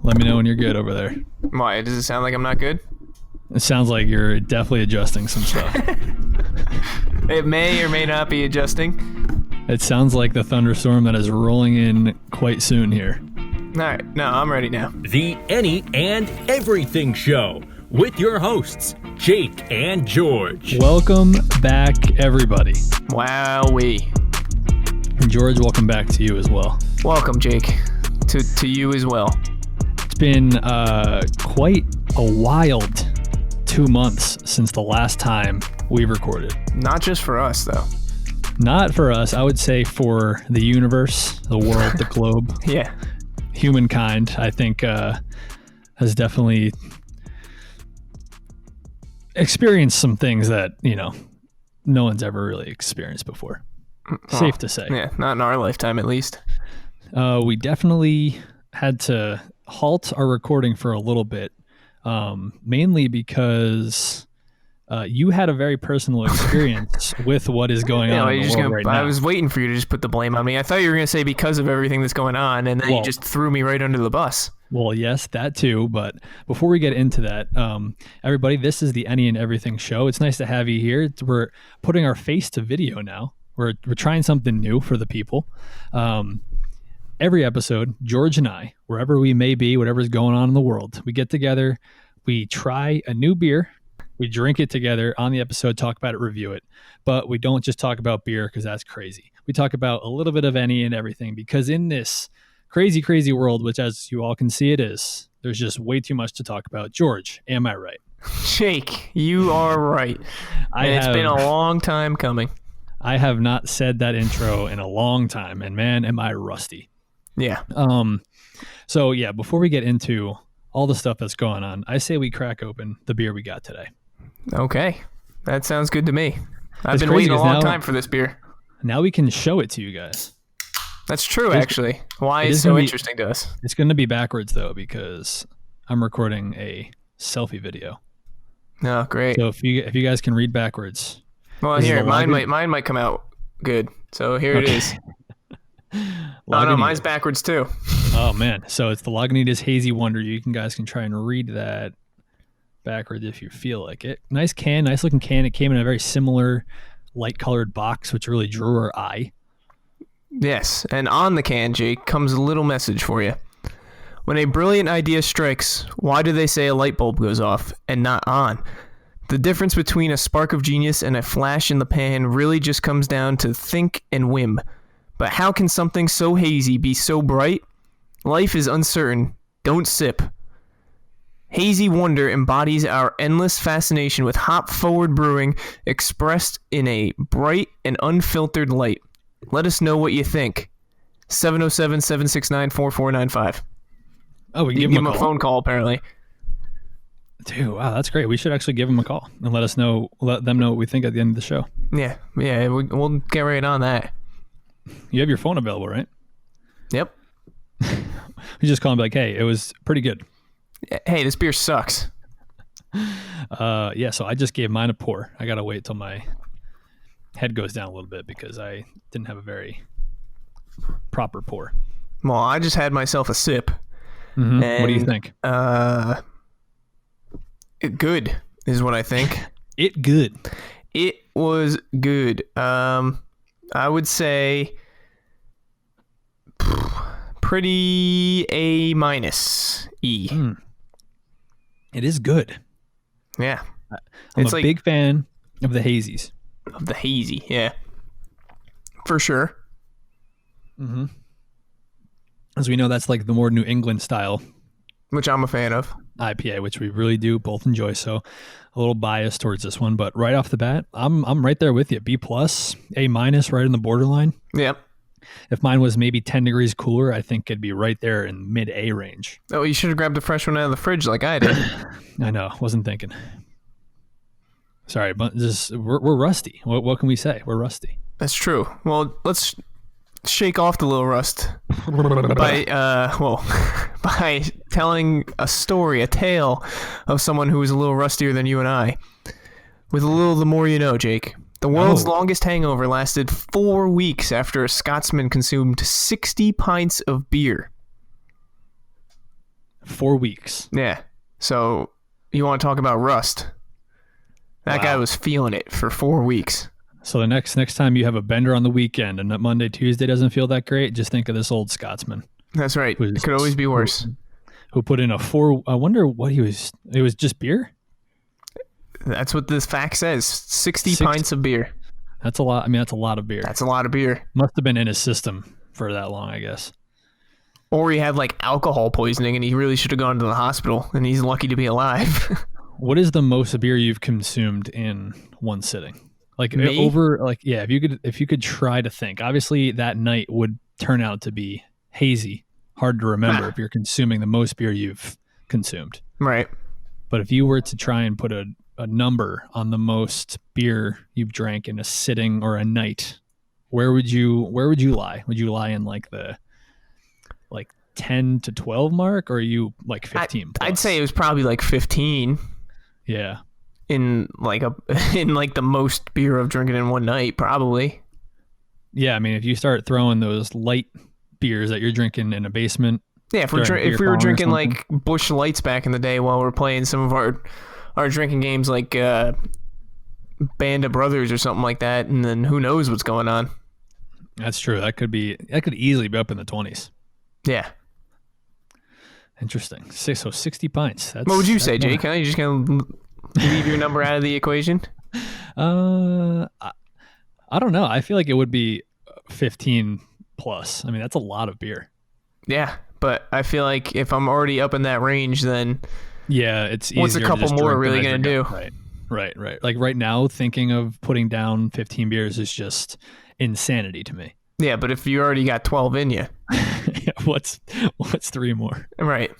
Let me know when you're good over there. Why? Does it sound like I'm not good? It sounds like you're definitely adjusting some stuff. It may or may not be adjusting. It sounds like the thunderstorm that is rolling in quite soon here. All right. No, I'm ready now. The Any and Everything Show with your hosts, Jake and George. Welcome back, everybody. Wowee. And George, welcome back to you as well. Welcome, Jake. To you as well. It's been quite a wild 2 months since the last time we recorded. Not just for us, though. Not for us. I would say for the universe, the world, the globe. Yeah. Humankind, I think, has definitely experienced some things that, no one's ever really experienced before. Safe to say. Yeah, not in our lifetime, at least. We definitely had to halt our recording for a little bit, mainly because you had a very personal experience with what is going on in the world right now. I was waiting for you to just put the blame on me. I thought you were going to say because of everything that's going on, and then you just threw me right under the bus. Well, yes, that too. But before we get into that, everybody, this is the Any and Everything Show. It's nice to have you here. We're putting our face to video now. We're trying something new for the people. Every episode, George and I, wherever we may be, whatever's going on in the world, we get together, we try a new beer, we drink it together on the episode, talk about it, review it. But we don't just talk about beer because that's crazy. We talk about a little bit of any and everything because in this crazy, crazy world, which as you all can see it is, there's just way too much to talk about. George, am I right? Jake, you are right. It's been a long time coming. I have not said that intro in a long time, and man, am I rusty. Yeah. So yeah, before we get into all the stuff that's going on, I say we crack open the beer we got today. Okay. That sounds good to me. I've been waiting a long time for this beer. Now we can show it to you guys. That's true, actually. Why is it so interesting to us? It's going to be backwards though, because I'm recording a selfie video. Oh, great. So if you guys can read backwards. Well, here, mine might come out good. So here it is. Oh, no, mine's backwards too. Oh, man. So it's the Lagunitas Hazy Wonder. You guys can try and read that backwards if you feel like it. Nice can, nice looking can. It came in a very similar light colored box, which really drew our eye. Yes, and on the can, Jake, comes a little message for you. When a brilliant idea strikes, why do they say a light bulb goes off and not on? The difference between a spark of genius and a flash in the pan really just comes down to think and whim. But how can something so hazy be so bright? Life is uncertain. Don't sip. Hazy Wonder embodies our endless fascination with hop-forward brewing expressed in a bright and unfiltered light. Let us know what you think. 707-769-4495. Oh, we can give him a phone call, apparently. Dude, wow, that's great. We should actually give him a call and let them know what we think at the end of the show. Yeah, we'll get right on that. You have your phone available, right? Yep. You just call him like, hey, it was pretty good. Hey, this beer sucks. Yeah, so I just gave mine a pour. I got to wait till my head goes down a little bit because I didn't have a very proper pour. Well, I just had myself a sip. Mm-hmm. What do you think? It good is what I think. It good. It was good. I would say pretty A-E. It is good. Yeah. I'm a big fan of the hazies. Of the hazy, yeah. For sure. Mm-hmm. As we know, that's like the more New England style. Which I'm a fan of. IPA, which we really do both enjoy. So a little biased towards this one, but right off the bat, I'm right there with you. B+, A-, right in the borderline. Yep. If mine was maybe 10 degrees cooler, I think it'd be right there in mid A range. Oh, you should have grabbed a fresh one out of the fridge like I did. I know. Wasn't thinking. Sorry, but we're rusty. What can we say? We're rusty. That's true. Well, let's shake off the little rust by telling a story, a tale of someone who is a little rustier than you and I. With a little the more you know, Jake. The world's longest hangover lasted 4 weeks after a Scotsman consumed 60 pints of beer. 4 weeks. Yeah. So you want to talk about rust? That guy was feeling it for 4 weeks. So the next time you have a bender on the weekend and that Monday, Tuesday doesn't feel that great, just think of this old Scotsman. That's right. It could always be worse. Who put in a 4, I wonder what it was just beer? That's what this fact says. 60 pints of beer. That's a lot. I mean, that's a lot of beer. That's a lot of beer. Must have been in his system for that long, I guess. Or he had like alcohol poisoning and he really should have gone to the hospital and he's lucky to be alive. What is the most beer you've consumed in one sitting? Like Me? if you could try to think. Obviously that night would turn out to be hazy. Hard to remember if you're consuming the most beer you've consumed. Right. But if you were to try and put a number on the most beer you've drank in a sitting or a night, where would you lie? Would you lie in like the 10 to 12 mark, or are you like 15 plus? I'd say it was probably like 15. Yeah. In the most beer I've drinking in one night, probably. Yeah, I mean, if you start throwing those light beers that you're drinking in a basement. Yeah, if we were drinking like Busch Lights back in the day while we're playing some of our drinking games like Band of Brothers or something like that, and then who knows what's going on. That's true. That could easily be up in the 20s. Yeah. Interesting. So 60 pints. What would you say, Jake? You just gonna leave your number out of the equation? I don't know. I feel like it would be 15 plus. I mean, that's a lot of beer. Yeah, but I feel like if I'm already up in that range, then it's easier. What's a couple more really gonna do? Right. Like right now, thinking of putting down 15 beers is just insanity to me. Yeah, but if you already got 12 in you, what's 3 more? Right.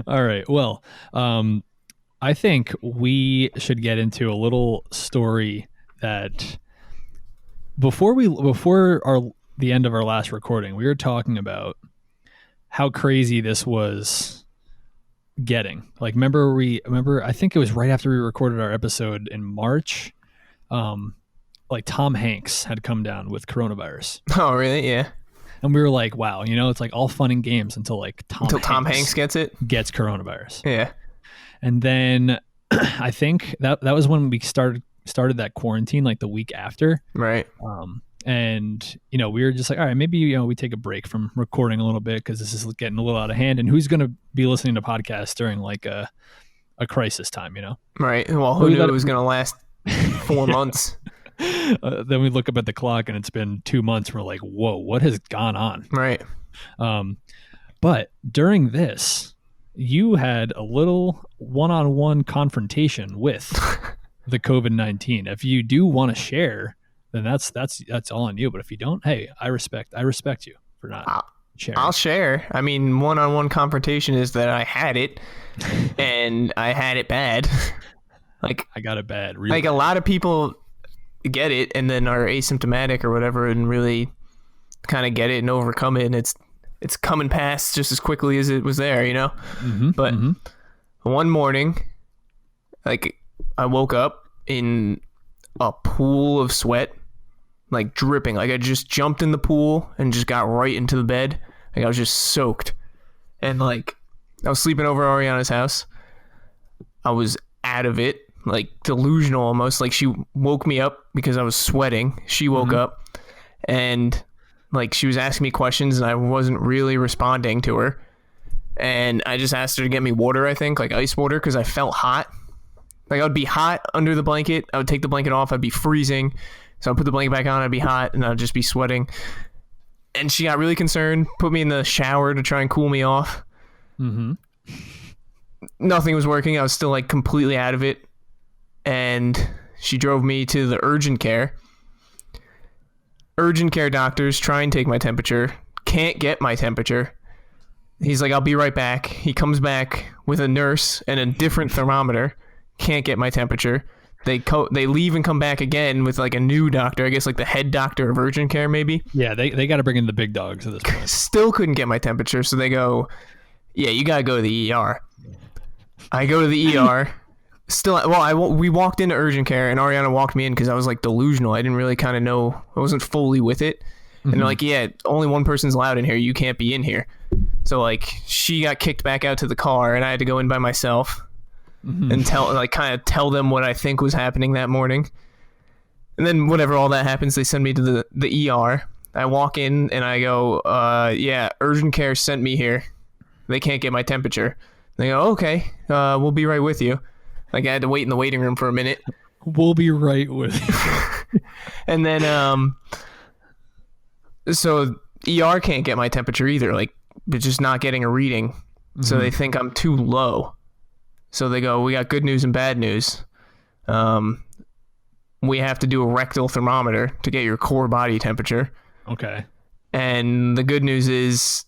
All right. Well, I think we should get into a little story that before the end of our last recording, we were talking about how crazy this was getting. Like, remember, I think it was right after we recorded our episode in March. Like Tom Hanks had come down with coronavirus. Oh, really? Yeah. And we were like, wow, it's like all fun and games until Tom Hanks gets coronavirus. Yeah. And then I think that was when we started that quarantine, like the week after. Right. And we were just like, all right, maybe we take a break from recording a little bit because this is getting a little out of hand. And who's going to be listening to podcasts during like a crisis time, Right. Well, who knew it was going to last 4 months? Then we look up at the clock and it's been 2 months. And we're like, whoa, what has gone on? Right. But during this, you had a little one-on-one confrontation with the COVID-19. If you do want to share, then that's all on you. But if you don't, hey, I respect you for not sharing. I'll share. I mean, one-on-one confrontation is that I had it and I had it bad. Like, I got it bad. Really bad. A lot of people get it and then are asymptomatic or whatever and really kind of get it and overcome it, and it's coming past just as quickly as it was there, Mm-hmm, but one morning, like, I woke up in a pool of sweat, like dripping. Like I just jumped in the pool and just got right into the bed. Like I was just soaked, and like I was sleeping over at Ariana's house. I was out of it, like delusional almost. Like she woke me up because I was sweating. She woke up and like she was asking me questions and I wasn't really responding to her. And I just asked her to get me water, I think, like ice water, because I felt hot. Like I would be hot under the blanket. I would take the blanket off. I'd be freezing. So I'd put the blanket back on. I'd be hot and I'd just be sweating. And she got really concerned, put me in the shower to try and cool me off. Mm-hmm. Nothing was working. I was still like completely out of it. And she drove me to the urgent care. Urgent care doctors try and take my temperature. Can't get my temperature. He's like, I'll be right back. He comes back with a nurse and a different thermometer. Can't get my temperature. They leave and come back again with like a new doctor. I guess like the head doctor of urgent care maybe. Yeah, they got to bring in the big dogs at this point. Still couldn't get my temperature. So they go, yeah, you got to go to the ER. I go to the ER. We walked into urgent care and Ariana walked me in because I was like delusional. I didn't really kind of know. I wasn't fully with it. And they're like, yeah, only one person's allowed in here. You can't be in here. So like she got kicked back out to the car, and I had to go in by myself and tell them what I think was happening that morning. And then whenever all that happens, they send me to the ER. I walk in and I go, yeah, urgent care sent me here. They can't get my temperature. They go, okay, we'll be right with you. Like I had to wait in the waiting room for a minute. We'll be right with you. And then, so ER can't get my temperature either. Like it's just not getting a reading. So they think I'm too low. So they go, we got good news and bad news. We have to do a rectal thermometer to get your core body temperature. Okay. And the good news is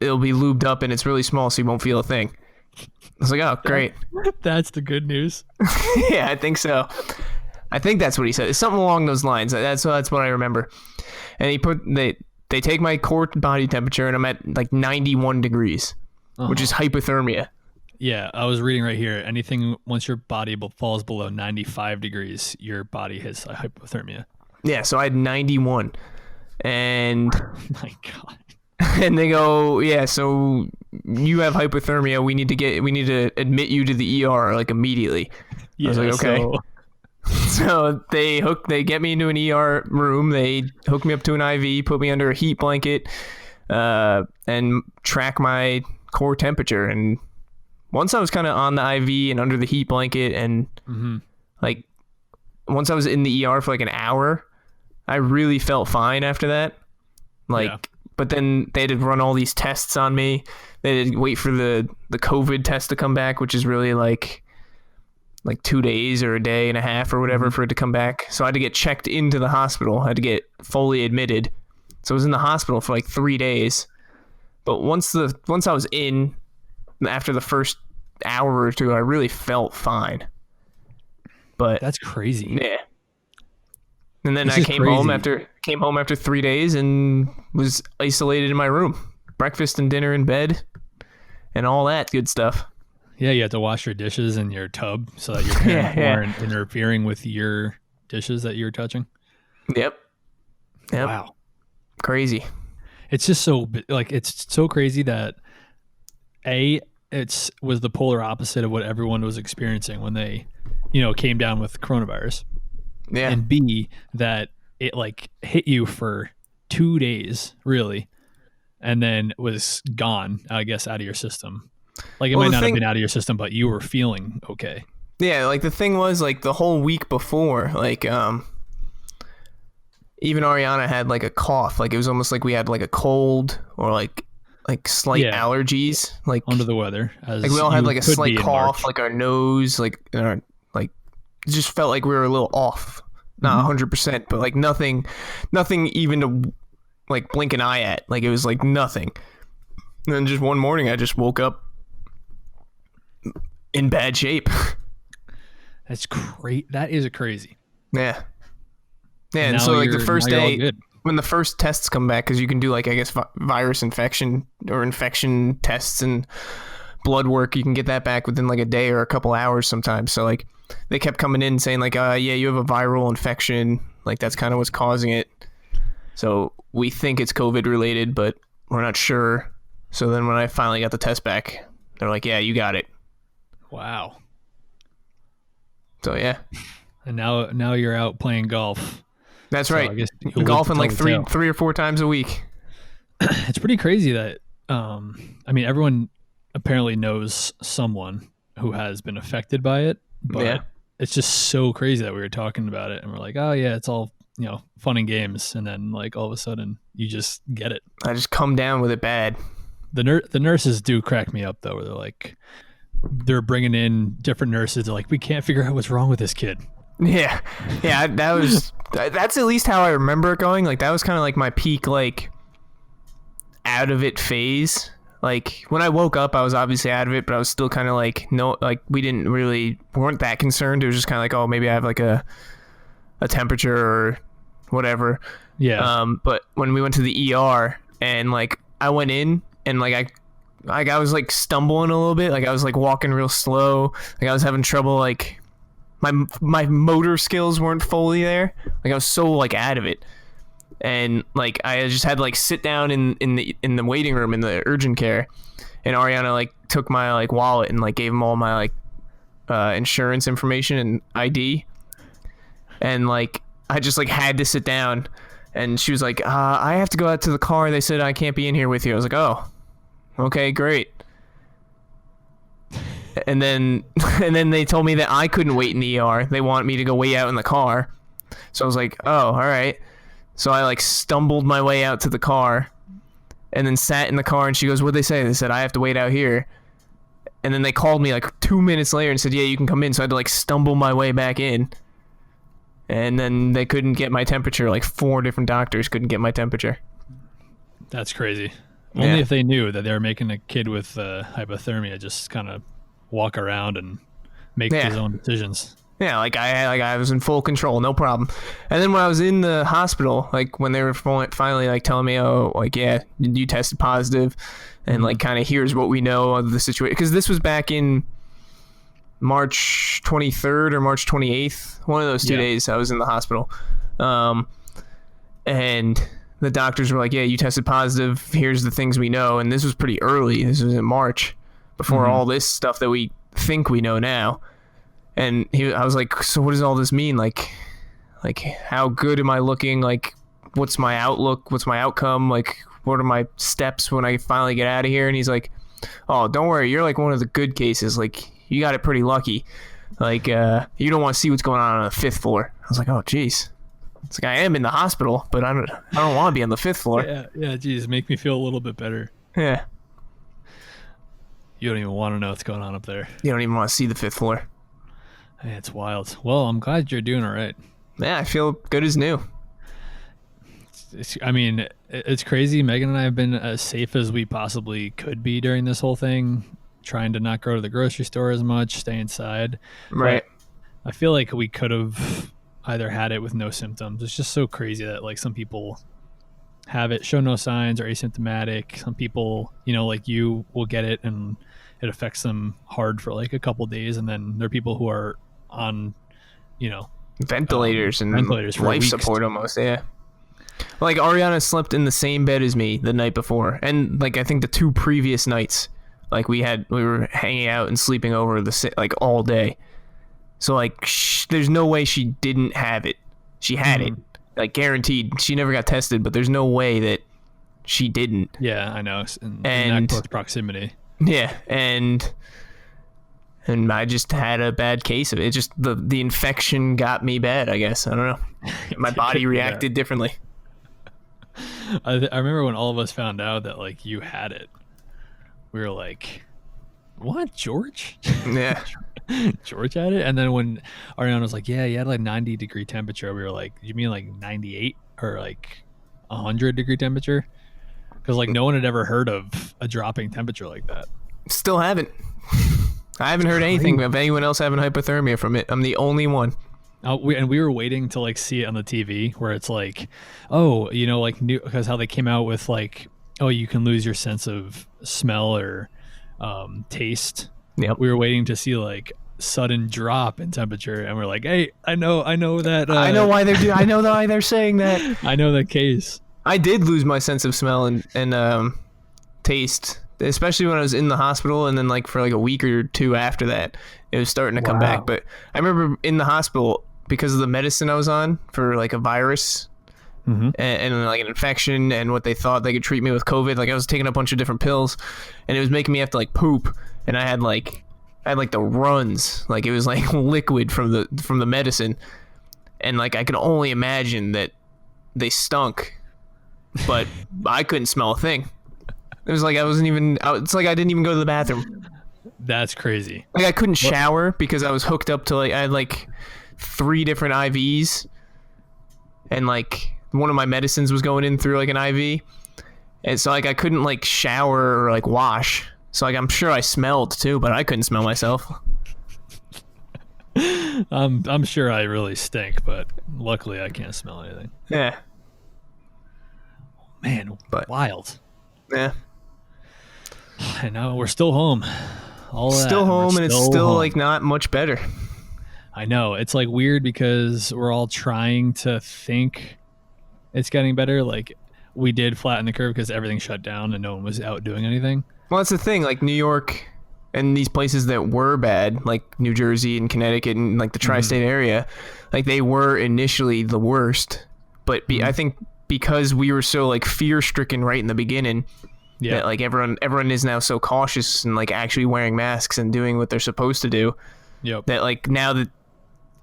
it'll be lubed up and it's really small, so you won't feel a thing. I was like, oh, great. That's the good news. Yeah, I think so. I think that's what he said. It's something along those lines. That's what I remember. And they take my core body temperature, and I'm at like 91 degrees, which is hypothermia. Yeah, I was reading right here. Anything once your body falls below 95 degrees, your body hits a hypothermia. Yeah, so I had 91, and Oh my God. and they go, yeah, so you have hypothermia. We need to admit you to the ER like immediately. Yeah, I was like, okay. So they get me into an ER room. They hook me up to an IV, put me under a heat blanket, and track my core temperature. And once I was kind of on the IV and under the heat blanket, and like once I was in the ER for like an hour, I really felt fine after that. But then they had to run all these tests on me. They had to wait for the COVID test to come back, which is really like 2 days or a day and a half or whatever for it to come back. So I had to get checked into the hospital. I had to get fully admitted. So I was in the hospital for like 3 days. But once I was in, after the first hour or two, I really felt fine. But that's crazy. Yeah. And then I came home after 3 days and was isolated in my room. Breakfast and dinner in bed and all that good stuff. Yeah, you have to wash your dishes in your tub so that your parents weren't interfering with your dishes that you were touching. Yep. Wow. Crazy. It's just it's so crazy that it was the polar opposite of what everyone was experiencing when they, came down with coronavirus. Yeah. And B, that it hit you for 2 days, really, and then was gone, I guess, out of your system. It might not have been out of your system, but you were feeling okay. Yeah, the thing was, the whole week before, even Ariana had a cough. It was almost like we had a cold or slight allergies. Under the weather. We all had a slight cough, our nose, it just felt like we were a little off. Not 100%, but nothing even to blink an eye at. It was nothing. And then just one morning I just woke up in bad shape. That's great. That is crazy. Yeah. Yeah, and so the first day when the first tests come back, because you can do I guess virus infection or infection tests and blood work, you can get that back within a day or a couple hours sometimes. So they kept coming in saying yeah, you have a viral infection, that's kind of what's causing it. So we think it's COVID related, but we're not sure. So then when I finally got the test back, they're like, yeah, you got it. Wow. So yeah. And now you're out playing golf. That's right. I guess golfing three or four times a week. It's pretty crazy that everyone apparently knows someone who has been affected by it, but it's just so crazy that we were talking about it and we're like, oh yeah, it's all fun and games, and then all of a sudden you just get it. I just come down with it bad. The nurses do crack me up though, where they're bringing in different nurses. They're like, we can't figure out what's wrong with this kid. Yeah, that's at least how I remember it going. That was kind of my peak out of it phase. When I woke up, I was obviously out of it, but I was still kind of we weren't that concerned. It was just kind of oh, maybe I have a temperature or whatever. Yeah. But when we went to the ER and I went in and I was stumbling a little bit. I was walking real slow. I was having trouble. My motor skills weren't fully there. I was so out of it. and like I just had to like sit down in the waiting room in the urgent care, and Ariana like took my like wallet and like gave him all my like insurance information and ID, and like I just like had to sit down, and she was like, I have to go out to the car. They said I can't be in here with you. I was like, oh, okay, great. And then they told me that I couldn't wait in the ER. They want me to go wait out in the car. So I was like, oh, all right. So I like stumbled my way out to the car and then sat in the car, and she goes, what'd they say? They said, I have to wait out here. And then they called me like 2 minutes later and said, yeah, you can come in. So I had to like stumble my way back in. And then they couldn't get my temperature. Like 4 different doctors couldn't get my temperature. That's crazy. Only if they knew that they were making a kid with hypothermia just kind of walk around and make his own decisions. Yeah, like I was in full control, no problem. And then when I was in the hospital, like when they were finally like telling me, oh, like, yeah, you tested positive, and like kind of here's what we know of the situation, because this was back in March 23rd or March 28th, one of those 2 days I was in the hospital, and the doctors were like, yeah, you tested positive, here's the things we know. And this was pretty early. This was in March, before all this stuff that we think we know now. And I was like, so what does all this mean? Like how good am I looking? Like, what's my outlook? What's my outcome? Like, what are my steps when I finally get out of here? And he's like, oh, don't worry, you're like one of the good cases. Like, you got it pretty lucky. Like, you don't want to see what's going on the 5th floor. I was like, oh, geez. It's like, I am in the hospital, but I don't want to be on the 5th floor. Yeah, geez, make me feel a little bit better. Yeah. You don't even want to know what's going on up there. You don't even want to see the 5th floor. Hey, it's wild. Well, I'm glad you're doing all right. Yeah, I feel good as new. It's crazy. Megan and I have been as safe as we possibly could be during this whole thing, trying to not go to the grocery store as much, stay inside. Right. But I feel like we could have either had it with no symptoms. It's just so crazy that like some people have it, show no signs, or asymptomatic. Some people, like you, will get it and it affects them hard for like a couple days, and then there are people who are on, ventilators and for life weeks. support almost. Yeah. Like Ariana slept in the same bed as me the night before, and like I think the 2 previous nights, like we were hanging out and sleeping over like all day. So like there's no way she didn't have it. She had it, like guaranteed. She never got tested, but there's no way that she didn't. Yeah, I know. In that close proximity. Yeah, and I just had a bad case of it. It just the infection got me bad, I guess. I don't know. My body reacted differently. I remember when all of us found out that like you had it, we were like, what, George? Yeah. George had it? And then when Ariana was like, yeah, you had like 90-degree temperature, we were like, you mean like 98 or like 100-degree temperature? Because like no one had ever heard of a dropping temperature like that. Still haven't. I haven't heard anything of anyone else having hypothermia from it. I'm the only one. We were waiting to like see it on the TV where it's like, oh, like new, because how they came out with like, oh, you can lose your sense of smell or taste. Yep. We were waiting to see like sudden drop in temperature, and we're like, hey, I know that. I know why they're saying that. I know that case. I did lose my sense of smell and taste, especially when I was in the hospital, and then like for like a week or 2 after that, it was starting to come back. But I remember in the hospital, because of the medicine I was on for like a virus and like an infection, and what they thought they could treat me with COVID. Like I was taking a bunch of different pills, and it was making me have to like poop, and I had like the runs, like it was like liquid from the medicine, and like I could only imagine that they stunk. But I couldn't smell a thing. It was like it's like I didn't even go to the bathroom. That's crazy. Like I couldn't shower because I was hooked up to like, I had like 3 different IVs, and like one of my medicines was going in through like an IV, and so like I couldn't like shower or like wash. So like I'm sure I smelled too, but I couldn't smell myself. I'm sure I really stink, but luckily I can't smell anything. Yeah. Man, but wild. Yeah. And now we're still home. Still home, and it's still like not much better. I know. It's like weird because we're all trying to think it's getting better. Like we did flatten the curve because everything shut down and no one was out doing anything. Well, that's the thing. Like New York and these places that were bad, like New Jersey and Connecticut and like the tri-state area, like they were initially the worst. But I think because we were so like fear-stricken right in the beginning, that like everyone is now so cautious and like actually wearing masks and doing what they're supposed to do. Yep. That like now that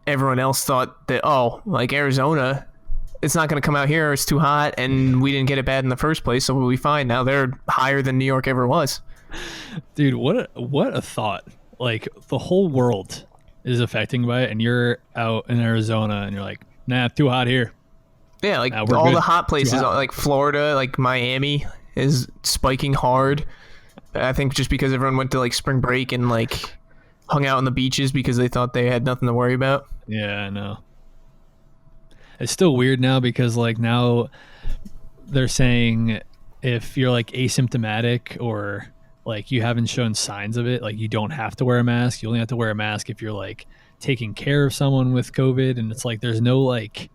everyone else thought that, oh, like Arizona, it's not going to come out here, it's too hot, and we didn't get it bad in the first place, so we'll be fine. Now they're higher than New York ever was. Dude, what a thought. Like the whole world is affecting by it, and you're out in Arizona and you're like, nah, too hot here. Yeah, like we're all good. the hot places, hot. like Florida, like Miami is spiking hard. I think just because everyone went to like spring break and like hung out on the beaches because they thought they had nothing to worry about. Yeah, I know. It's still weird now because like now they're saying if you're like asymptomatic or like you haven't shown signs of it, like you don't have to wear a mask. You only have to wear a mask if you're like taking care of someone with COVID, and it's like there's no like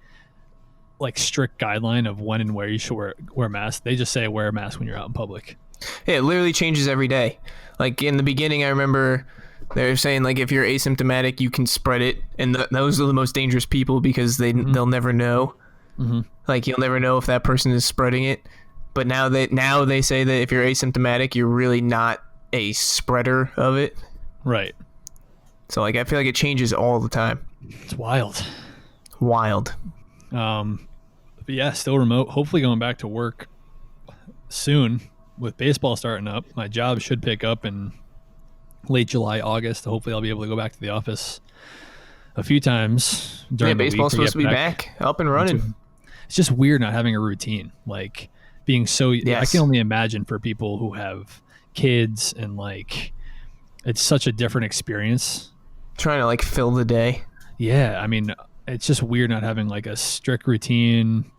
strict guideline of when and where you should wear a mask. They just say wear a mask when you're out in public. Yeah, it literally changes every day. Like in the beginning, I remember they're saying like if you're asymptomatic, you can spread it, and those are the most dangerous people because they'll never know. Like you'll never know if that person is spreading it. But now they say that if you're asymptomatic, you're really not a spreader of it. Right. So like I feel like it changes all the time. It's wild. Wild. But yeah, still remote. Hopefully going back to work soon with baseball starting up. My job should pick up in late July, August. Hopefully I'll be able to go back to the office a few times during the week. Baseball's supposed to be back up and running. It's just weird not having a routine. Like being so, I can only imagine for people who have kids and like, it's such a different experience. Trying to like fill the day. Yeah. I mean, it's just weird not having like a strict routine.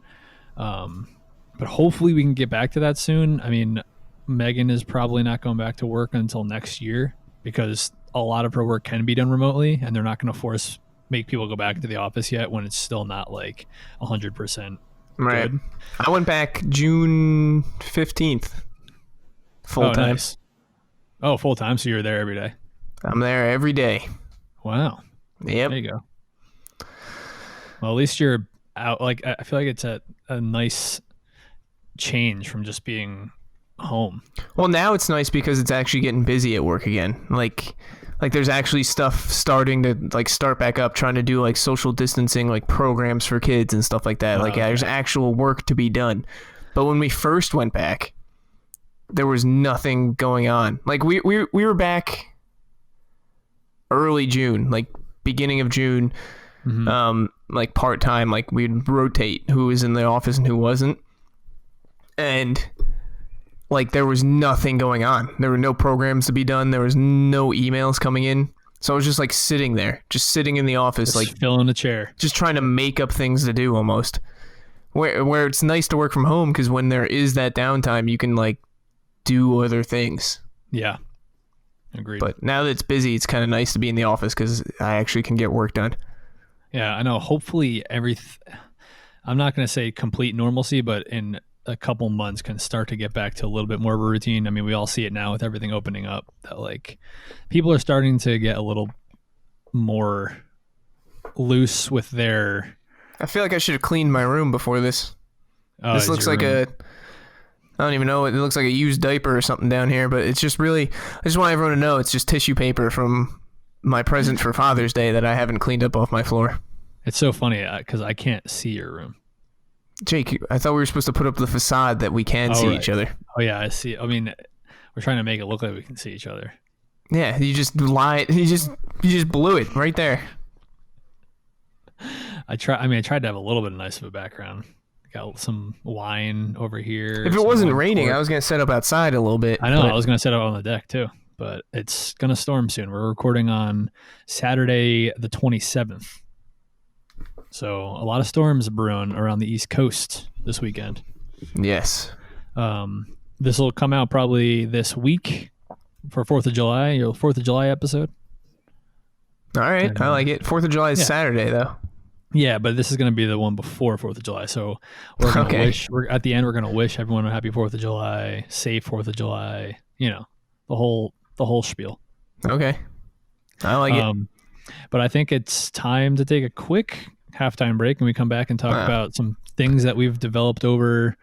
But hopefully we can get back to that soon. I mean, Megan is probably not going back to work until next year because a lot of her work can be done remotely, and they're not going to make people go back to the office yet when it's still not like 100% right. good. I went back June 15th. Full time. Nice. Oh, full time. So you're there every day. I'm there every day. Wow. Yep. There you go. Well, at least you're out. Like, I feel like it's a nice change from just being home. Well, now it's nice because it's actually getting busy at work again. Like there's actually stuff starting to like start back up, trying to do like social distancing, like programs for kids and stuff like that. There's actual work to be done. But when we first went back, there was nothing going on. Like we were back early June, like beginning of June, like part-time, like we'd rotate who was in the office and who wasn't. And like there was nothing going on. There were no programs to be done. There was no emails coming in. So I was just like sitting there, just sitting in the office, just like filling a chair, just trying to make up things to do almost. Where it's nice to work from home because when there is that downtime, you can like do other things. Yeah. Agreed. But now that it's busy, it's kind of nice to be in the office because I actually can get work done. Yeah, I know. Hopefully I'm not going to say complete normalcy, but in a couple months can start to get back to a little bit more of a routine. I mean, we all see it now with everything opening up that like people are starting to get a little more loose with their... I feel like I should have cleaned my room before this. This looks like I don't even know. It looks like a used diaper or something down here, but it's just really, I just want everyone to know it's just tissue paper from my present for Father's Day that I haven't cleaned up off my floor. It's so funny because I can't see your room. Jake, I thought we were supposed to put up the facade that we can see each other. Oh yeah, I see. I mean, we're trying to make it look like we can see each other. Yeah, you just lied. You just blew it right there. I tried to have a little bit nice of a background. Got some wine over here. If it wasn't raining, I was going to set up outside a little bit. I know. I was going to set up on the deck too, but it's going to storm soon. We're recording on Saturday, the 27th. So a lot of storms brewing around the East Coast this weekend. Yes. This will come out probably this week for 4th of July, your 4th of July episode. All right. I like it. 4th of July is Saturday, though. Yeah, but this is going to be the one before 4th of July. So we're going to Okay. wish, at the end, we're going to wish everyone a happy 4th of July, safe 4th of July, the whole spiel. Okay. I like it. But I think it's time to take a quick halftime break and we come back and talk about some things that we've developed over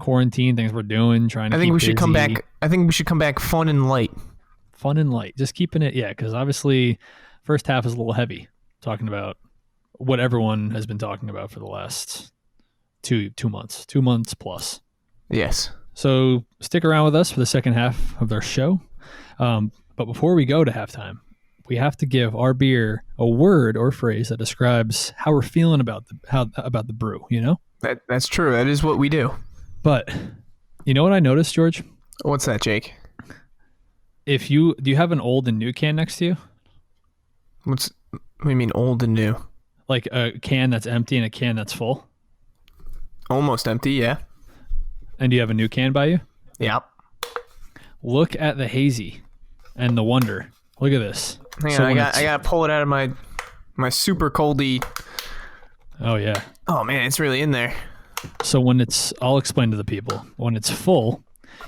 quarantine, things we're doing, trying to I think keep we should come busy. back. I think we should come back fun and light. Fun and light. Just keeping it, because obviously first half is a little heavy, talking about what everyone has been talking about for the last 2 months plus. Yes. So stick around with us for the second half of our show. But before we go to halftime, we have to give our beer a word or phrase that describes how we're feeling about the brew, That's true. That is what we do. But you know what I noticed, George? What's that, Jake? Do you have an old and new can next to you? What do you mean old and new? Like a can that's empty and a can that's full? Almost empty, yeah. And do you have a new can by you? Yep. Look at the Hazy and the Wonder. Look at this. Hang on, I got to pull it out of my super coldy. Oh, yeah. Oh, man, it's really in there. So I'll explain to the people. When it's full,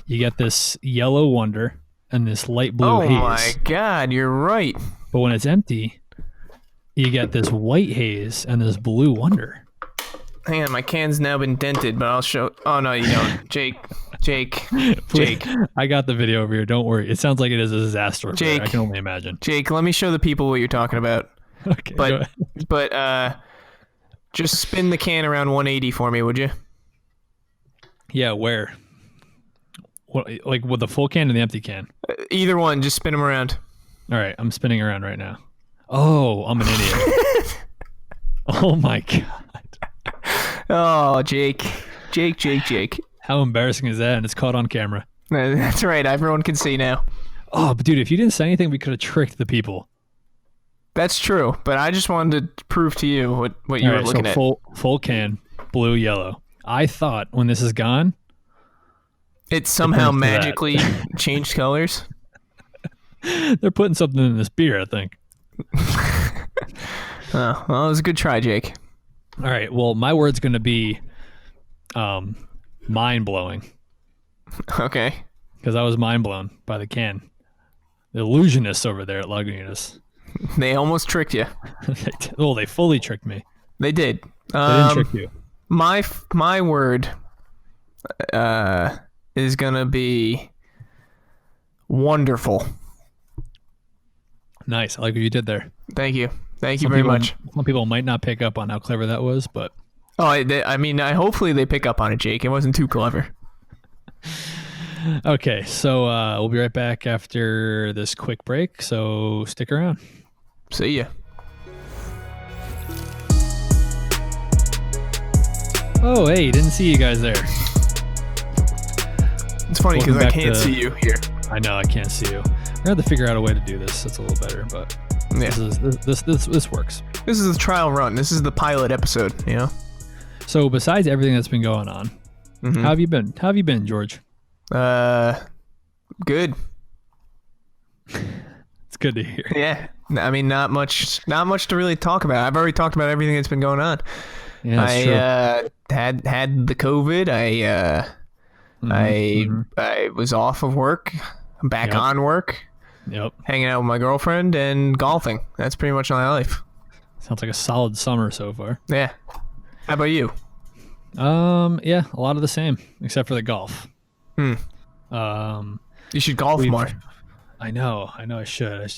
you get this yellow Wonder and this light blue haze. Oh, my God, you're right. But when it's empty, you get this white haze and this blue Wonder. Hang on, my can's now been dented, but I'll show. Oh, no, you don't. Jake. I got the video over here. Don't worry. It sounds like it is a disaster. Jake. I can only imagine. Jake, let me show the people what you're talking about. Okay. Go ahead. But just spin the can around 180 for me, would you? Yeah, where? What, like with the full can and the empty can? Either one, just spin them around. All right, I'm spinning around right now. Oh, I'm an idiot. Oh my God. Oh, Jake. How embarrassing is that? And it's caught on camera. That's right. Everyone can see now. Oh, but dude, if you didn't say anything, we could have tricked the people. That's true, but I just wanted to prove to you what you were looking at. Full can, blue, yellow. I thought when this is gone, It somehow turns to that. magically changed colors. they're putting something in this beer, I think. Oh, well, it was a good try, Jake. All right, well, my word's going to be mind-blowing Okay. because I was mind-blown by the can. The illusionists over there at Lagunitas. They almost tricked you. They fully tricked me. They did. They didn't trick you. My word is gonna be wonderful. Nice. I like what you did there. Thank you very much. Some people might not pick up on how clever that was, but Oh, I hopefully they pick up on it, Jake. It wasn't too clever. okay. So we'll be right back after this quick break. So stick around. See ya. Oh, hey, didn't see you guys there. It's funny because Welcome I back can't to- see you here. I know I can't see you. We're gonna have to figure out a way to do this. That's a little better, but Yeah. this works. This is a trial run. This is the pilot episode, you know? So besides everything that's been going on, Mhm. how have you been? How have you been, George? Good. It's good to hear. Yeah. I mean, not much to really talk about. I've already talked about everything that's been going on. Yeah, that's true. Had the COVID. I was off of work. I'm back Yep. on work, Yep. hanging out with my girlfriend and golfing. That's pretty much my life. Sounds like a solid summer so far. Yeah. How about you? Yeah, a lot of the same, except for the golf. Hmm. You should golf We've- more. I know I should.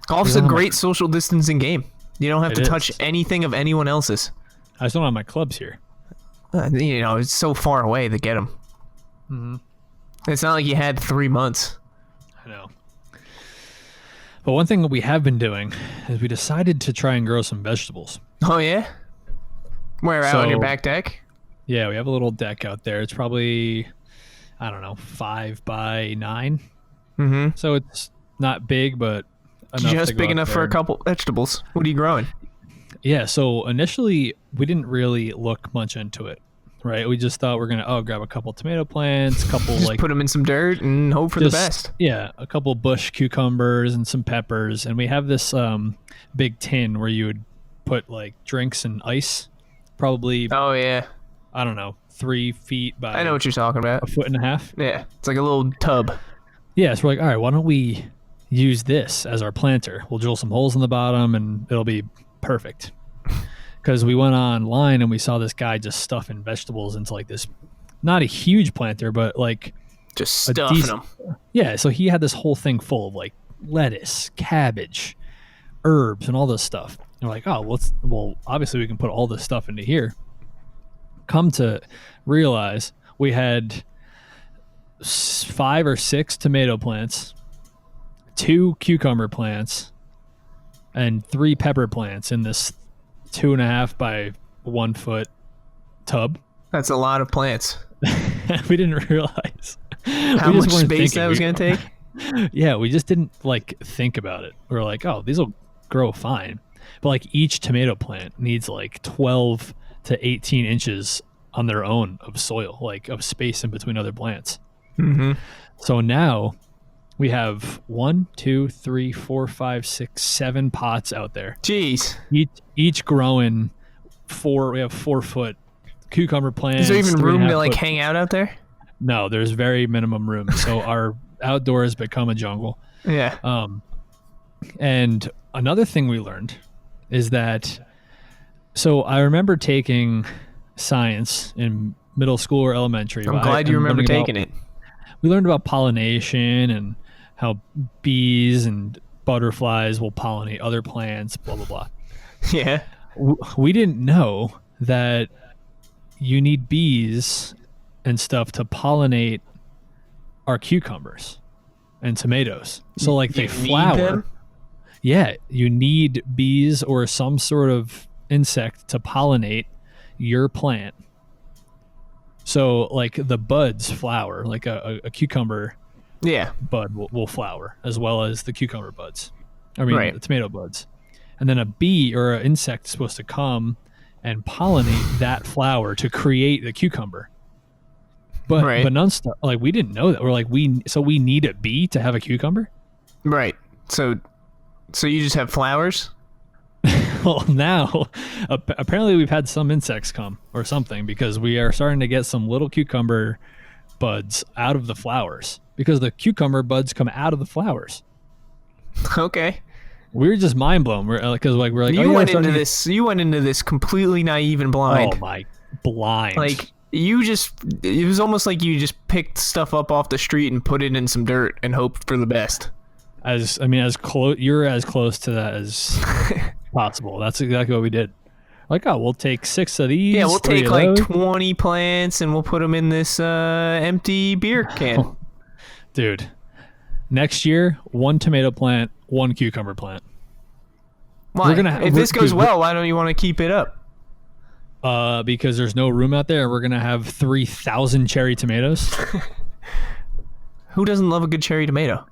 Golf's a great social distancing game. You don't have to It touch is. anything of anyone else's. I just don't have my clubs here. You know, it's so far away to get them. Mm-hmm. It's not like you had 3 months. I know. But one thing that we have been doing is we decided to try and grow some vegetables. Oh, yeah? Where, out on your So- back deck? Yeah, we have a little deck out there. It's probably, I don't know, 5 by 9. Mm-hmm. So it's not big, but enough to Just go big out enough for there. a couple vegetables. What are you growing? Yeah, so initially we didn't really look much into it, right? We just thought we're gonna grab a couple tomato plants, couple Just like put them in some dirt and hope for the best. Yeah, a couple bush cucumbers and some peppers, and we have this big tin where you would put like drinks and ice, probably, Oh yeah, I don't know, 3 feet by I know what you're talking about. 1.5 feet. Yeah, it's like a little tub. Yeah, so we're like, all right, why don't we use this as our planter? We'll drill some holes in the bottom and it'll be perfect. Because we went online and we saw this guy just stuffing vegetables into like this, not a huge planter, but like Just a stuffing decent- them. Yeah, so he had this whole thing full of like lettuce, cabbage, herbs, and all this stuff. And we're like, oh, well, obviously we can put all this stuff into here. Come to realize we had 5 or 6 tomato plants, 2 cucumber plants, and 3 pepper plants in this 2.5 by 1 foot tub. That's a lot of plants. We didn't realize How we just much weren't space thinking. that was going to take? Yeah, we just didn't like think about it. We were like, oh, these will grow fine. But like each tomato plant needs like 12 to 18 inches on their own of soil, like of space in between other plants. Mm-hmm. So now we have 1, 2, 3, 4, 5, 6, 7 pots out there. Jeez. Each growing 4. We have 4-foot cucumber plants. Is there even room to 3.5 like foot- hang out out there? No, there's very minimum room. So our outdoors become a jungle. Yeah. And another thing we learned is that, so I remember taking science in middle school or elementary. I'm glad you remember taking it. We learned about pollination and how bees and butterflies will pollinate other plants, blah, blah, blah. Yeah. We didn't know that you need bees and stuff to pollinate our cucumbers and tomatoes. So like they You need flower. them? Yeah, you need bees or some sort of insect to pollinate your plant. So like the buds flower, like a cucumber Yeah. bud will flower as well as the cucumber buds. I mean, Right. the tomato buds. And then a bee or an insect is supposed to come and pollinate that flower to create the cucumber. But Right. but none stuff like we didn't know that. We're like we need a bee to have a cucumber. Right. So you just have flowers? Well, now apparently we've had some insects come or something because we are starting to get some little cucumber buds out of the flowers because the cucumber buds come out of the flowers. Okay. We were just mind blown. We're like, oh, yeah, You we're went starting into to- this. You went into this completely naive and blind. Oh my, blind! Like it was almost like you just picked stuff up off the street and put it in some dirt and hoped for the best. as close. You're as close to that as possible. That's exactly what we did. Like, oh, we'll take 6 of these. Yeah, we'll 3 take of like those. 20 plants and we'll put them in this empty beer can. Dude. Next year, 1 tomato plant, 1 cucumber plant. Why? If this goes dude, well, why don't you want to keep it up? Because there's no room out there. We're gonna have 3,000 cherry tomatoes. Who doesn't love a good cherry tomato?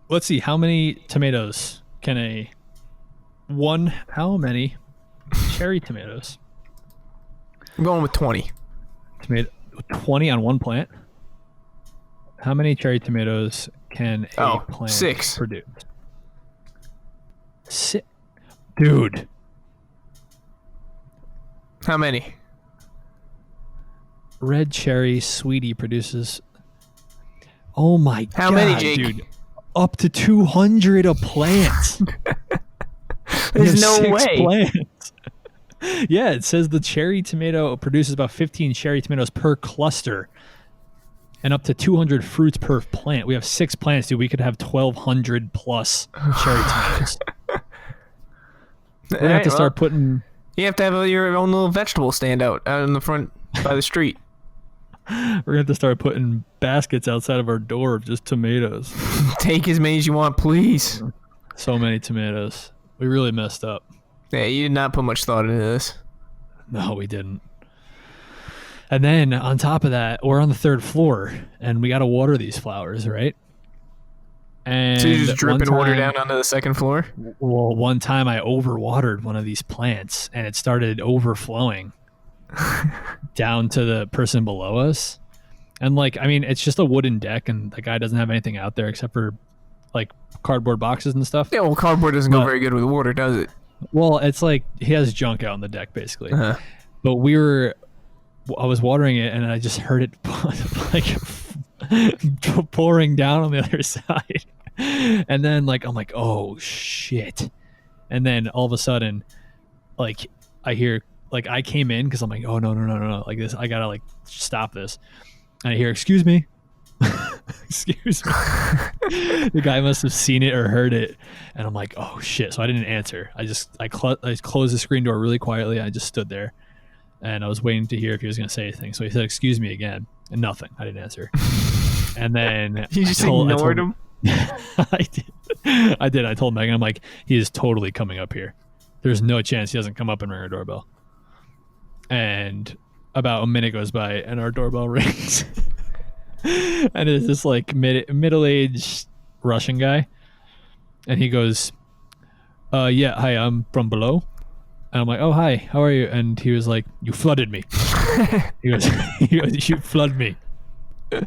Let's see, how many tomatoes can how many cherry tomatoes? I'm going with 20. 20 on 1 plant? How many cherry tomatoes can a plant 6. produce? Dude, How many? red cherry sweetie produces. Oh my god! How many, Jake? Dude, up to 200 a plant. We There's have no 6 way. plants. Yeah, it says the cherry tomato produces about 15 cherry tomatoes per cluster, and up to 200 fruits per plant. We have 6 plants, dude. We could have 1,200 plus cherry tomatoes. We're gonna have to start putting. You have to have your own little vegetable stand out in the front by the street. We're gonna have to start putting baskets outside of our door of just tomatoes. Take as many as you want, please. So many tomatoes. We really messed up. Yeah, you did not put much thought into this. No, we didn't. And then on top of that, we're on the 3rd floor, and we got to water these flowers, right? And So you just dripping one water time- down onto the 2nd floor? Well, one time I overwatered one of these plants, and it started overflowing down to the person below us. And like, I mean, it's just a wooden deck, and the guy doesn't have anything out there except for like cardboard boxes and stuff. Yeah, well, cardboard doesn't go But- very good with water, does it? Well, it's like he has junk out on the deck basically. Uh-huh. But I was watering it and I just heard it like pouring down on the other side. And then like I'm like, "Oh shit." And then all of a sudden like I hear like I came in cuz I'm like, "Oh no. Like this I got to like stop this." And I hear, "Excuse me." Excuse me. The guy must have seen it or heard it, and I'm like, "Oh shit!" So I didn't answer. I closed the screen door really quietly. I just stood there, and I was waiting to hear if he was going to say anything. So he said, "Excuse me" again, and nothing. I didn't answer. And then You just ignored him. I did. I told Megan, I'm like, he is totally coming up here. There's no chance he doesn't come up and ring our doorbell. And about a minute goes by, and our doorbell rings. And it's this like middle-aged Russian guy, and he goes, "Yeah, hi, I'm from below." And I'm like, "Oh, hi, how are you?" And he was like, "You flooded me." he goes, "You flooded me." I'm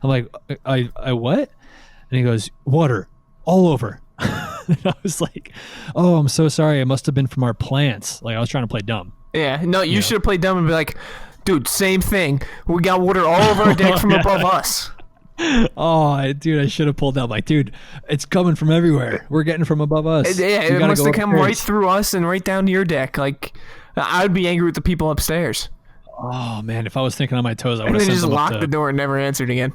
like, I what?" And he goes, "Water all over." And I was like, "Oh, I'm so sorry. It must have been from our plants." Like I was trying to play dumb. Yeah, no, you should have played dumb and be like, "Dude, same thing. We got water all over our deck from above us." Oh, dude, I should have pulled out. Like, dude, it's coming from everywhere. We're getting from above us. Yeah, You it gotta must go have come upstairs. right through us and right down to your deck. Like, I would be angry with the people upstairs. Oh man, if I was thinking on my toes, I would And have then sent just them up locked the to. door and never answered again.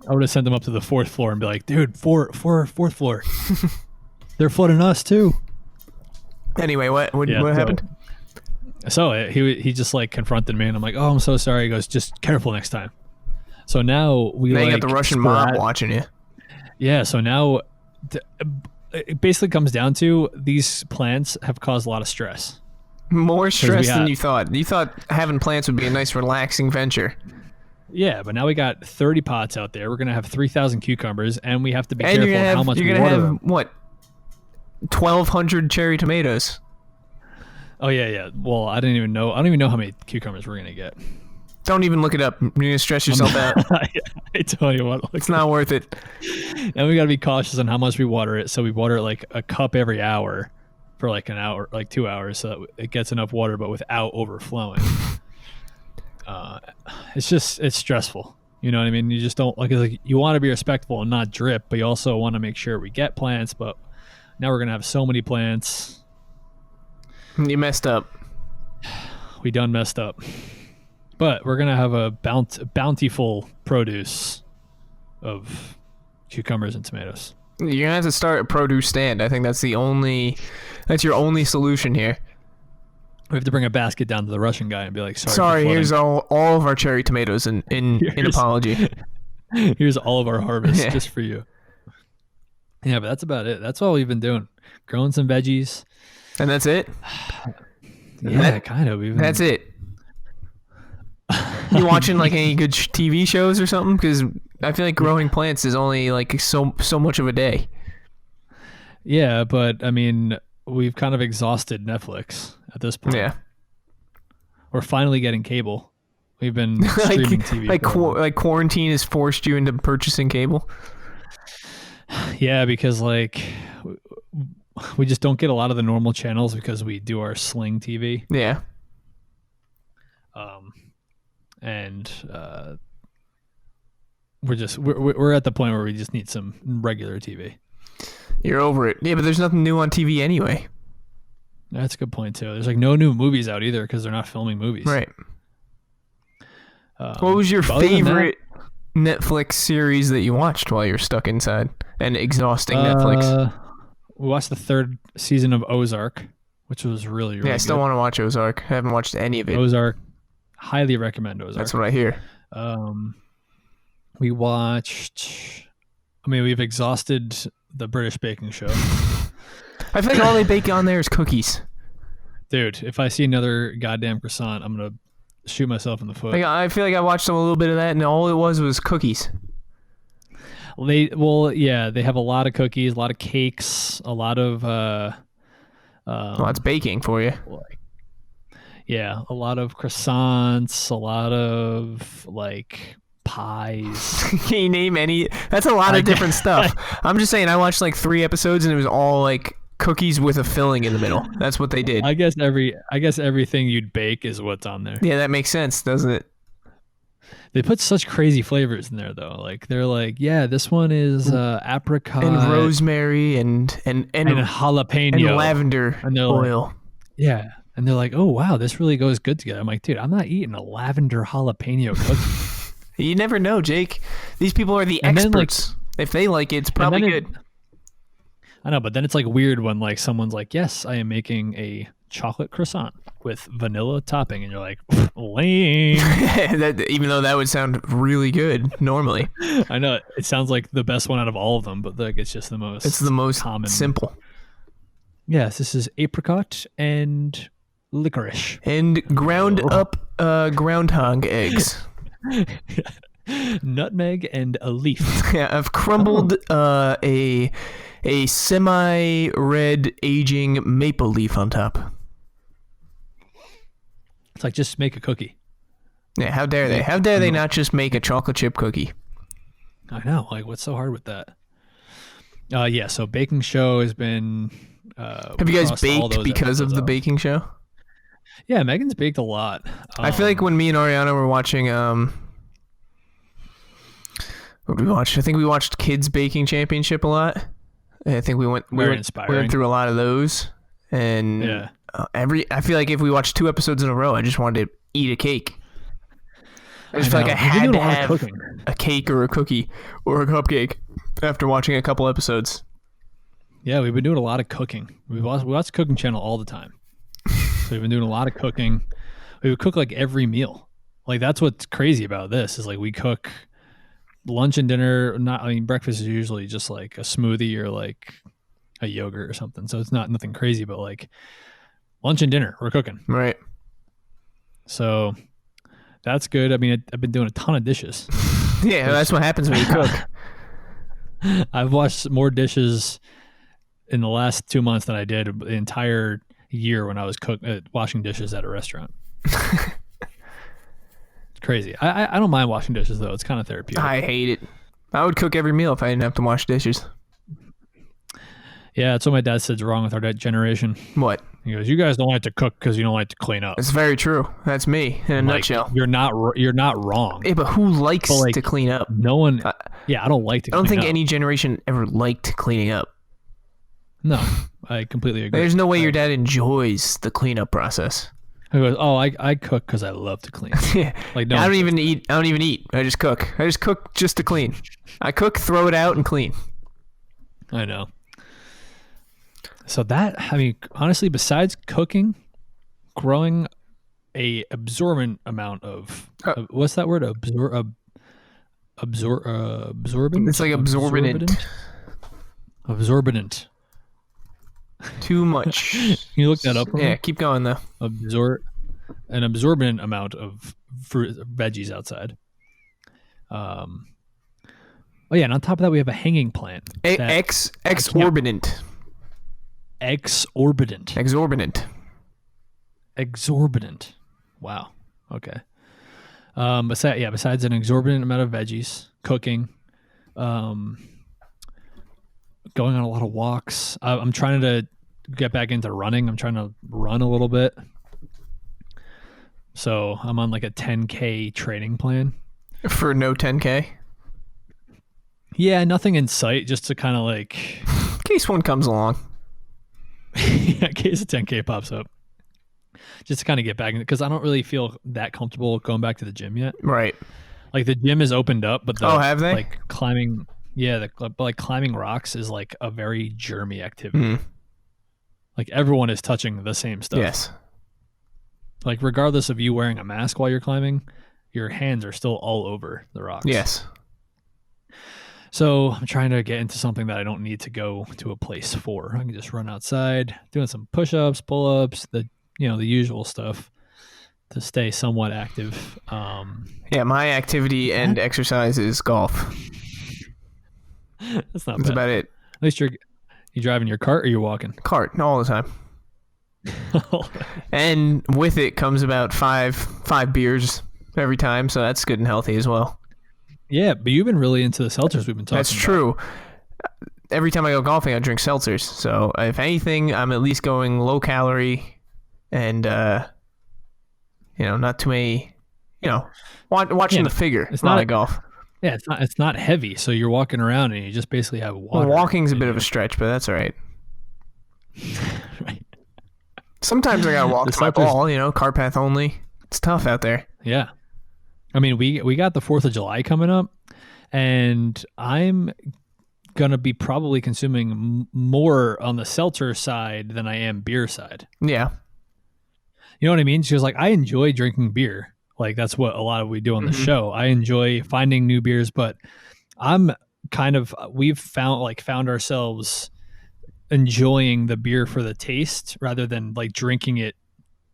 I would have sent them up to the 4th floor and be like, "Dude, fourth floor. They're flooding us too." Anyway, what Yeah, happened? So he just like confronted me, and I'm like, "Oh, I'm so sorry." He goes, "Just careful next time." So now we Now like you got the Russian mob watching you. Yeah. So now it basically comes down to these plants have caused a lot of stress. More stress than had- you thought. You thought having plants would be a nice, relaxing venture. Yeah, but now we got 30 pots out there. We're gonna have 3,000 cucumbers, and we have to be And careful of how much you're we gonna water have them. what? 1,200 cherry tomatoes. Oh yeah. Well, I don't even know how many cucumbers we're gonna get. Don't even look it up. You're gonna stress yourself out. I tell you what, It's not worth it. and we gotta be cautious on how much we water it. So we water it like a cup every hour for like an hour, like 2 hours, so that it gets enough water, but without overflowing. It's stressful. You know what I mean? You just don't like. It's like you want to be respectful and not drip, but you also want to make sure we get plants. But now we're gonna have so many plants. You messed up. We done messed up. But we're gonna have a bountiful produce of cucumbers and tomatoes. You're gonna have to start a produce stand. I think that's your only solution here. We have to bring a basket down to the Russian guy and be like, "Sorry, Sorry, for here's flooding. all of our cherry tomatoes in Here's- apology. Here's all of our harvest Yeah. just for you." Yeah, but that's about it. That's all we've been doing. Growing some veggies. And that's it? Yeah, kind of. That's it. You watching like any good TV shows or something? Because I feel like growing plants is only like so much of a day. Yeah, but I mean, we've kind of exhausted Netflix at this point. Yeah. We're finally getting cable. We've been streaming TV. like quarantine has forced you into purchasing cable. Yeah, because like we just don't get a lot of the normal channels because we do our Sling TV. Yeah. And we're at the point where we just need some regular TV. You're over it. Yeah, but there's nothing new on TV anyway. That's a good point too. There's like no new movies out either because they're not filming movies. Right. What was your but other than that- favorite Netflix series that you watched while you're stuck inside and exhausting Netflix? We watched the 3rd season of Ozark, which was really Yeah, I still good. want to watch Ozark. I haven't watched any of it. Ozark. Highly recommend Ozark. That's what I hear. We watched. I mean, we've exhausted the British baking show. I feel like all they bake on there is cookies. Dude, if I see another goddamn croissant, I'm gonna shoot myself in the foot. Like, I feel like I watched a little bit of that, and all it was cookies. They have a lot of cookies, a lot of cakes, a lot of Well, that's baking for you. a lot of croissants, a lot of like pies. Can you name any? That's a lot of different stuff. I'm just saying, I watched like 3 episodes, and it was all like cookies with a filling in the middle. That's what they did. I guess everything you'd bake is what's on there. Yeah, that makes sense, doesn't it? They put such crazy flavors in there though. Like they're like, yeah, this one is apricot And rosemary and jalapeno and lavender and oil. Like, yeah. And they're like, oh wow, this really goes good together. I'm like, dude, I'm not eating a lavender jalapeno cookie. You never know, Jake. These people are the And then, experts. If they like it, it's probably good. I know, but then it's like weird when like someone's like, yes, I am making a chocolate croissant with vanilla topping, and you're like, lame. Even though that would sound really good normally. I know it sounds like the best one out of all of them, but like it's just the most. It's the most common. simple. Yes, this is apricot and licorice And ground up groundhog eggs. Nutmeg and a leaf. Yeah, I've crumbled a semi-red aging maple leaf on top. It's like just make a cookie. Yeah, how dare they? How dare they not just make a chocolate chip cookie? I know. Like, what's so hard with that? Yeah. So baking show has been. Have you guys baked because of the baking show? Yeah, Megan's baked a lot. I feel like when me and Ariana were watching, what did we watch? I think we watched Kids Baking Championship a lot. I think we went through a lot of those, and yeah. I feel like if we watched 2 episodes in a row, I just wanted to eat a cake. I just feel like I had to have a cake or a cookie or a cupcake after watching a couple episodes. Yeah, we've been doing a lot of cooking. We watch the cooking channel all the time. So we've been doing a lot of cooking. We would cook like every meal. Like that's what's crazy about this is like we cook lunch and dinner. Breakfast is usually just like a smoothie or like a yogurt or something. So it's nothing crazy, but like lunch and dinner, we're cooking. Right. So that's good. I mean, I've been doing a ton of dishes. Yeah, that's what happens when you cook. I've washed more dishes in the last 2 months than I did the entire year when I was washing dishes at a restaurant. It's crazy. I don't mind washing dishes though. It's kind of therapeutic. I hate it. I would cook every meal if I didn't have to wash dishes. Yeah, that's what my dad said's wrong with our generation. What? He goes, "You guys don't like to cook because you don't like to clean up." It's very true. That's me in a nutshell. You're not wrong. Yeah, but who likes to clean up? No one. Yeah, I don't like to. I don't think any generation ever liked cleaning up. No, I completely agree. There's no way your dad enjoys the cleanup process. He goes, "Oh, I cook because I love to clean." Yeah. Like no, I don't even eat. I just cook. I just cook just to clean. I cook, throw it out, and clean. I know. So that, I mean, honestly, besides cooking, growing a absorbent amount of what's that word? Absorbent. It's like absorbent. Absorbent. Too much. Can you look that up for me? Yeah, keep going though. An absorbent amount of fruit, veggies outside. Oh yeah, and on top of that, we have a hanging plant. Exorbitant. Exorbitant. Wow. Okay. Besides an exorbitant amount of veggies, cooking, going on a lot of walks. I'm trying to get back into running. I'm trying to run a little bit. So I'm on like a 10K training plan. For no 10K? Yeah, nothing in sight, just to kind of like... In case one comes along. Yeah, in case a 10K pops up. Just to kind of get back in, because I don't really feel that comfortable going back to the gym yet. Right. Like the gym is opened up, but have they? Like climbing, like climbing rocks is like a very germy activity. Mm. Like everyone is touching the same stuff. Yes. Like regardless of you wearing a mask while you're climbing, your hands are still all over the rocks. Yes. So I'm trying to get into something that I don't need to go to a place for. I can just run outside, doing some push-ups, pull-ups, the usual stuff to stay somewhat active. Yeah, my activity and exercise is golf. That's That's about it. At least you driving your cart or you walking? Cart all the time. And with it comes about five beers every time, so that's good and healthy as well. Yeah, but you've been really into the seltzers we've been talking about. That's true. every time I go golfing, I drink seltzers. So if anything, I'm at least going low calorie and, not too many, watching the figure it's while not I golf. Yeah, it's not heavy, so you're walking around and you just basically have water. Well, walking's a bit of a stretch, but that's all right. Right. Sometimes I gotta walk The to my seltzers- ball, car path only. It's tough out there. Yeah. I mean, we got the 4th of July coming up, and I'm going to be probably consuming more on the seltzer side than I am beer side. Yeah. You know what I mean? Because I enjoy drinking beer. Like that's what a lot of we do on the show. I enjoy finding new beers, but we've found ourselves enjoying the beer for the taste rather than like drinking it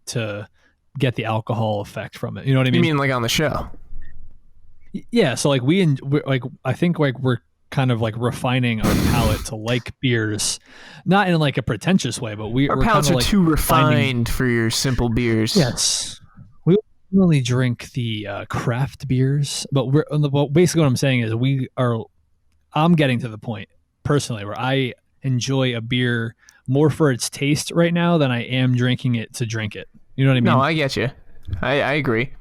to get the alcohol effect from it. You know what I mean? You mean like on the show? Yeah. So like I think like we're kind of like refining our palate to like beers, not in like a pretentious way, but Our we're palates kind are of like too refined for your simple beers. Yes. We only drink the craft beers, but basically what I'm saying is I'm getting to the point personally where I enjoy a beer more for its taste right now than I am drinking it to drink it. You know what I mean? No, I get you. I agree.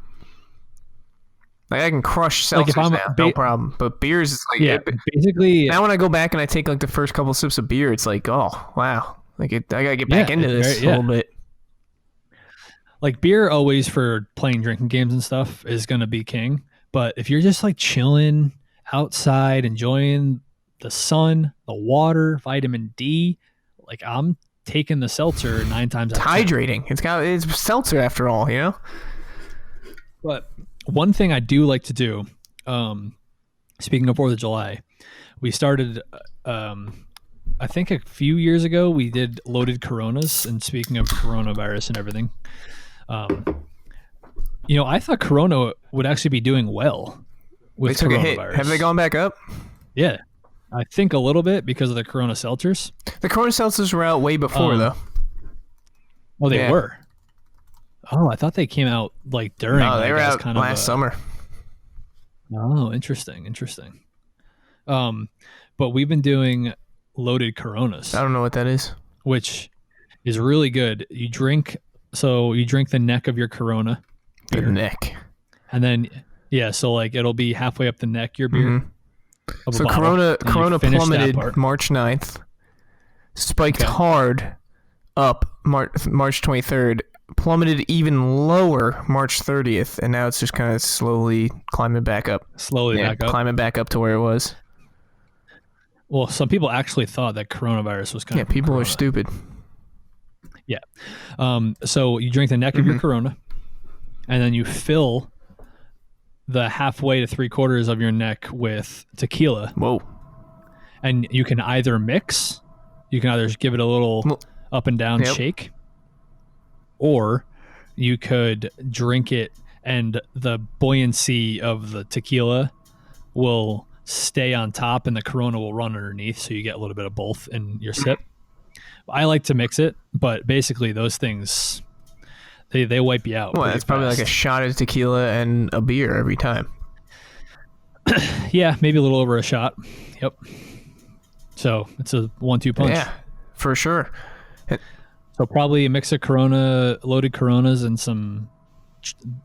Like I can crush seltzers if I'm now, no problem. But beers, is like basically. now when I go back and I take like the first couple sips of beer, it's like, oh wow, like I gotta get back into this a little bit. Like beer always for playing drinking games and stuff is going to be king. But if you're just like chilling outside, enjoying the sun, the water, vitamin D, like I'm taking the seltzer 9 times out of 10. Hydrating. It's seltzer after all, But one thing I do like to do, speaking of 4th of July, we started, I think a few years ago, we did loaded Coronas. And speaking of coronavirus and everything, I thought Corona would actually be doing well with They took a hit. coronavirus. Have they gone back up? Yeah. I think a little bit because of the Corona seltzers. The Corona seltzers were out way before, though. Oh, they Yeah. were? Oh, I thought they came out like during. No, they were out kind last summer. Oh, interesting. But we've been doing loaded Coronas, I don't know what that is. which is really good. You drink the neck of your Corona The beer, neck. and then so like it'll be halfway up the neck your beer. Of a So bottle, Corona and you Corona finish that plummeted part. March 9th, spiked hard up March 23rd, plummeted even lower March 30th, and now it's just kind of slowly climbing back up. Back up. Climbing back up to where it was. Well, some people actually thought that coronavirus was kind Yeah, of people corona. are stupid. Yeah. So you drink the neck of your Corona, and then you fill the halfway to 3/4 of your neck with tequila, Whoa. and you can either mix, you can either give it a little up and down Yep. shake, or you could drink it, and the buoyancy of the tequila will stay on top, and the Corona will run underneath, so you get a little bit of both in your sip. I like to mix it, but basically those things, they wipe you out. Well, pretty that's probably like a fast. shot of tequila and a beer every time. Yeah, maybe a little over a shot. Yep. So it's a 1-2 punch. Yeah, for sure. So probably a mix of loaded Coronas, and some,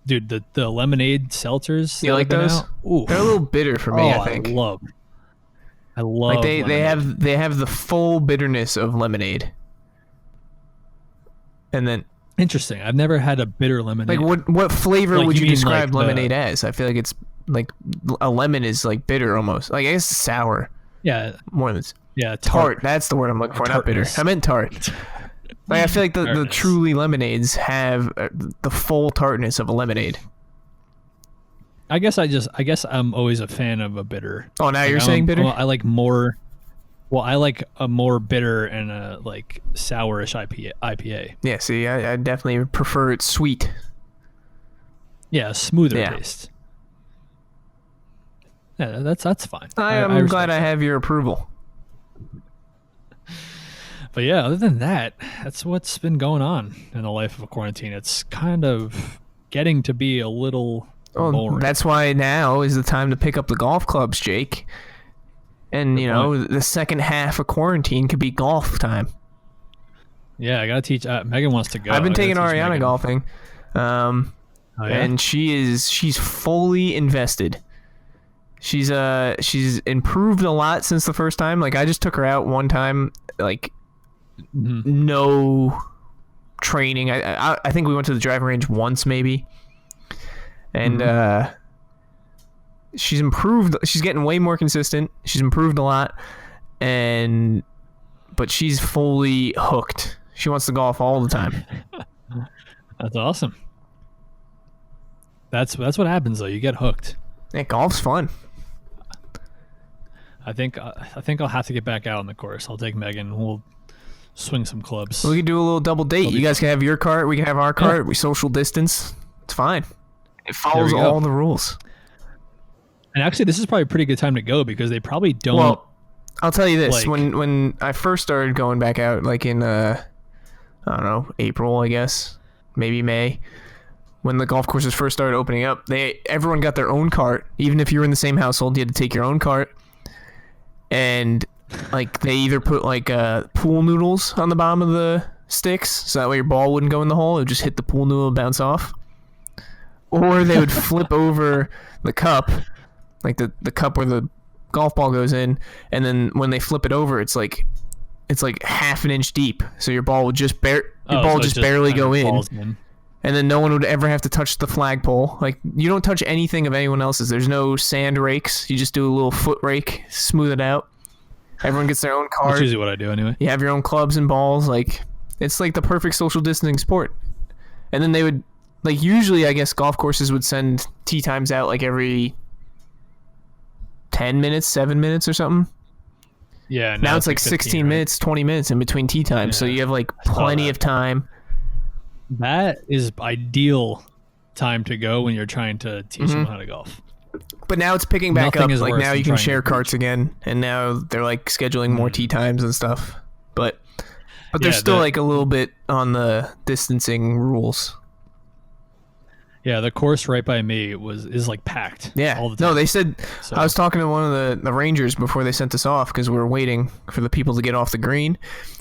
dude, the lemonade seltzers. You that like have been those? out, ooh. They're a little bitter for me, I think. I love Like they lemonade. have the full bitterness of lemonade. And then Interesting. I've never had a bitter lemonade. like what flavor Like, would you you mean describe like the- lemonade as? I feel like it's like a lemon is like bitter almost. Like I guess sour Yeah, more than yeah, tart. That's the word I'm looking for, not bitter. Tartness. I meant tart. Like I feel like the Tartness. truly lemonades have the full tartness of a lemonade. I guess I'm always a fan of a bitter. Oh, now you're I'm saying bitter? Well, I like more. Well, I like a more bitter and a like sourish IPA. Yeah, see, I definitely prefer it sweet. Yeah, a smoother Yeah. taste. Yeah, that's fine. I'm respect glad I that. have your approval. But yeah, other than that, that's what's been going on in the life of a quarantine. It's kind of getting to be a little Oh, boring. that's why now is the time to pick up the golf clubs, Jake. And, Good you know, point. the second half of quarantine could be golf time. Yeah, I gotta teach. Megan wants to go. I've been I gotta taking teach Ariana Megan. golfing. Oh yeah. And she's fully invested. She's improved a lot since the first time. Like I just took her out one time, like no training. I think we went to the driving range once maybe. And she's improved. She's getting way more consistent. She's improved a lot. But she's fully hooked. She wants to golf all the time. That's awesome. That's what happens though. You get hooked. Yeah, golf's fun. I think I'll have to get back out on the course. I'll take Megan. We'll swing some clubs. We could do a little double date. You guys can have your cart. We can have our cart. We social distance. It's fine. It follows all the rules. And actually, this is probably a pretty good time to go because they probably don't. Well, I'll tell you this: like- when I first started going back out, like in I don't know, April, I guess, maybe May, when the golf courses first started opening up, everyone got their own cart. Even if you were in the same household, you had to take your own cart. And like they either put like pool noodles on the bottom of the sticks, so that way your ball wouldn't go in the hole; it would just hit the pool noodle and bounce off. Or they would flip over the cup, like the cup where the golf ball goes in, and then when they flip it over, it's like half an inch deep, so your ball would just barely go in. And then no one would ever have to touch the flagpole. Like, you don't touch anything of anyone else's. There's no sand rakes. You just do a little foot rake, smooth it out. Everyone gets their own cart. That's usually what I do anyway. You have your own clubs and balls. Like, it's like the perfect social distancing sport. And then they would, like, usually, I guess, golf courses would send tee times out, like, every 10 minutes, 7 minutes or something. Yeah. Now it's like 15, 16 right? minutes, 20 minutes in between tee times. So Yeah. you have, like, plenty of time. That is ideal time to go when you're trying to teach them how to golf. But now it's picking back Nothing up. is Like worse now than you can trying to share teach. carts again, and now they're like scheduling more tee times and stuff. But there's Yeah, still like a little bit on the distancing rules. Yeah, the course right by me is like packed. Yeah. all the time. No, they said So- I was talking to one of the rangers before they sent us off because we were waiting for the people to get off the green,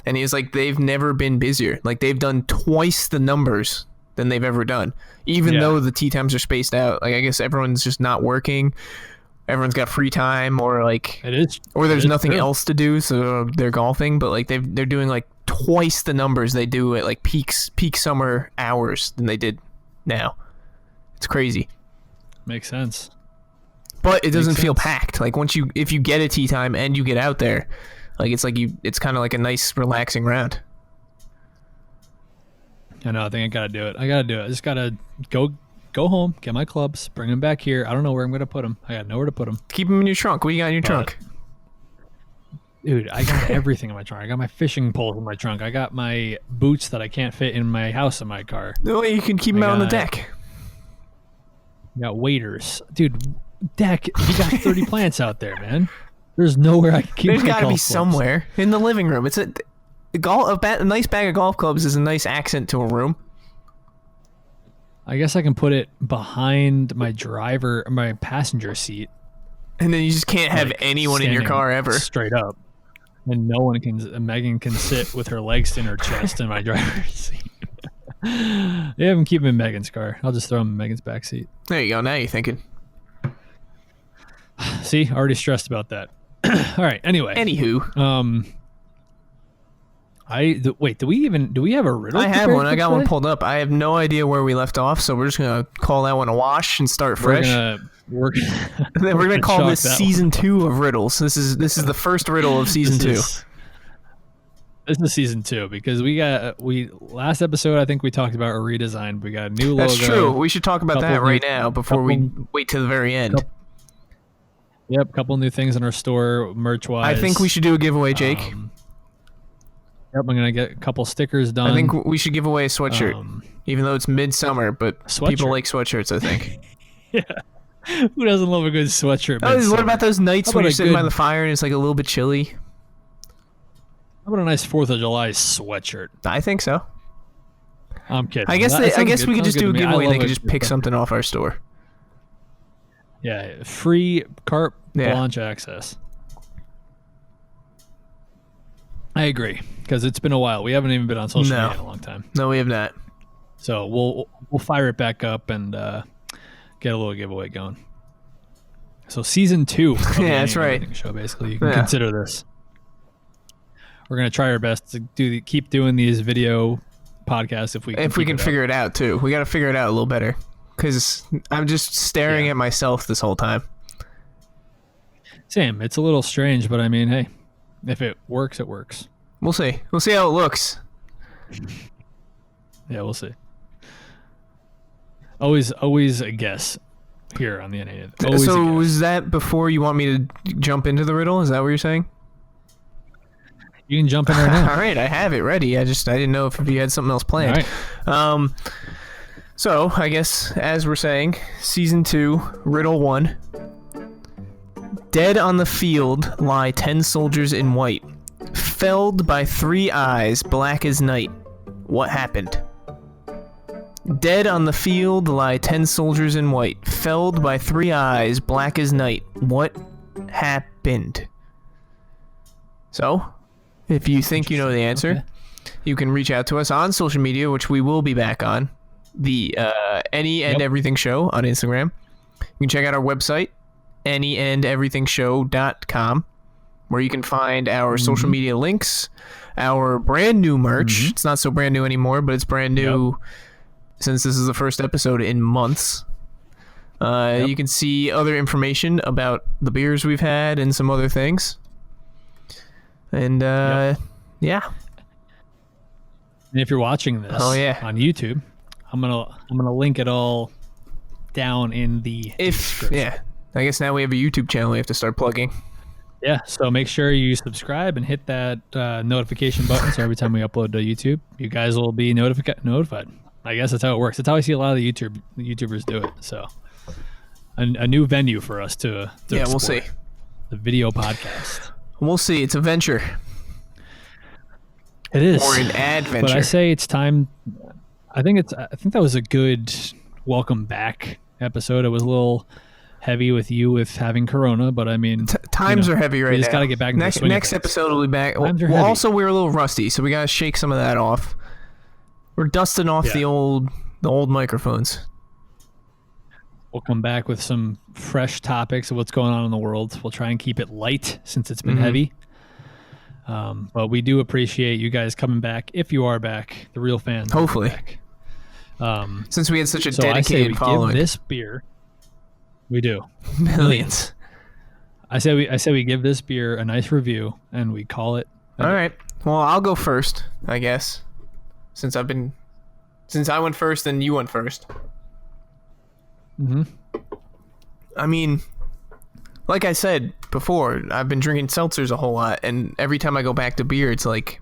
and he was like, they've never been busier. Like they've done twice the numbers than they've ever done, even though the tee times are spaced out. Like I guess everyone's just not working. Everyone's got free time, or like It is, or there's it is nothing true. else to do, so they're golfing. But like they're doing like twice the numbers they do at like peak summer hours than they did now. It's crazy, Makes sense. but it doesn't feel sense. packed. Like if you get a tee time and you get out there, it's kind of like a nice relaxing round. I know. I think I gotta do it. I just gotta go home, get my clubs, bring them back here. I don't know where I'm gonna put them. I got nowhere to put them. Keep them in your trunk. What do you got in your trunk? Dude, I got everything in my trunk. I got my fishing poles in my trunk. I got my boots that I can't fit in my house in my car. No, you can keep them out on the got- deck. I got waders. Dude, deck, you got 30 plants out there, man. There's nowhere I can keep There's my got to golf be clubs. somewhere in the living room. It's a nice bag of golf clubs is a nice accent to a room. I guess I can put it behind my passenger seat. And then you just can't have like, anyone in your standing car ever. Straight up. And Megan can sit with her legs in her chest in my driver's seat. Yeah, I'm keeping in Megan's car. I'll just throw him in Megan's back seat. There you go. Now you're thinking. See, already stressed about that. All right. Anyway, Anywho, wait. Do we have a riddle? I have prepared one. for I got one today? pulled up. I have no idea where we left off, so we're just gonna call that one a wash and start fresh. We're Then we're gonna call chalk this that season 2 of riddles. This is the first riddle of season 2. This is season 2 because last episode I think we talked about a redesign. We got a new logo. That's true. We should talk about couple that new- right now before we couple- wait to the very end. Yep, couple new things in our store merch wise. I think we should do a giveaway, Jake. Yep, I'm gonna get a couple stickers done. I think we should give away a sweatshirt, even though it's midsummer, but people sweatshirt? like sweatshirts, I think. Who doesn't love a good sweatshirt? Oh, what midsummer? about those nights How when about you're a sitting by good- the fire and it's like a little bit chilly? How about a nice 4th of July sweatshirt? I think so. I'm kidding. I guess That sounds we good. could Sounds just good do a to me. I giveaway. love They could a just good pick sweatshirt. something off our store. Yeah, free carte Yeah. blanche access. I agree, because it's been a while. We haven't even been on social media in a long time. No, we have not. So we'll fire it back up and get a little giveaway going. So season 2 of the Yeah, that's Any and right. Everything Show, basically. You can consider this. We're gonna try our best to keep doing these video podcasts if we can figure it out too. We got to figure it out a little better because I'm just staring at myself this whole time. Same. It's a little strange, but I mean, hey, if it works, it works. We'll see. We'll see how it looks. Yeah, we'll see. Always a guess here on the NA. So was that before you want me to jump into the riddle? Is that what you're saying? You can jump in right now. All right, I have it ready. I didn't know if you had something else planned. All right. So I guess as we're saying, season 2, riddle 1. Dead on the field lie 10 soldiers in white, felled by 3 eyes black as night. What happened? Dead on the field lie 10 soldiers in white, felled by 3 eyes black as night. What happened? So, if you think you know the answer, you can reach out to us on social media, which we will be back on, the Any and Everything Show on Instagram. You can check out our website, anyandeverythingshow.com, where you can find our social media links, our brand new merch. It's not so brand new anymore, but it's brand new since this is the first episode in months. You can see other information about the beers we've had and some other things. And yeah. And if you're watching this on YouTube, I'm gonna link it all down in the description. I guess now we have a YouTube channel we have to start plugging. Yeah, so make sure you subscribe and hit that notification button so every time we upload to YouTube, you guys will be notified. I guess that's how it works. That's how I see a lot of the YouTubers do it. So a new venue for us to we'll see. The video podcast. We'll see. It's a venture. It is. Or an adventure. But I say it's time. I think that was a good welcome back episode. It was a little heavy with having Corona, but I mean, times are heavy right now. We just got to get back into the swing next of episode will be back. Times are well, heavy. also we're a little rusty, so we got to shake some of that off. We're dusting off the old microphones. We'll come back with some fresh topics of what's going on in the world. We'll try and keep it light since it's been heavy. But we do appreciate you guys coming back. If you are back, the real fans. Hopefully. Back. Since we had such a so dedicated I say we following. give this beer. We do. Millions. I say we give this beer a nice review and we call it. All right. Well, I'll go first, I guess. Since I went first and you went first. I mean, like I said before, I've been drinking seltzers a whole lot, and every time I go back to beer, it's like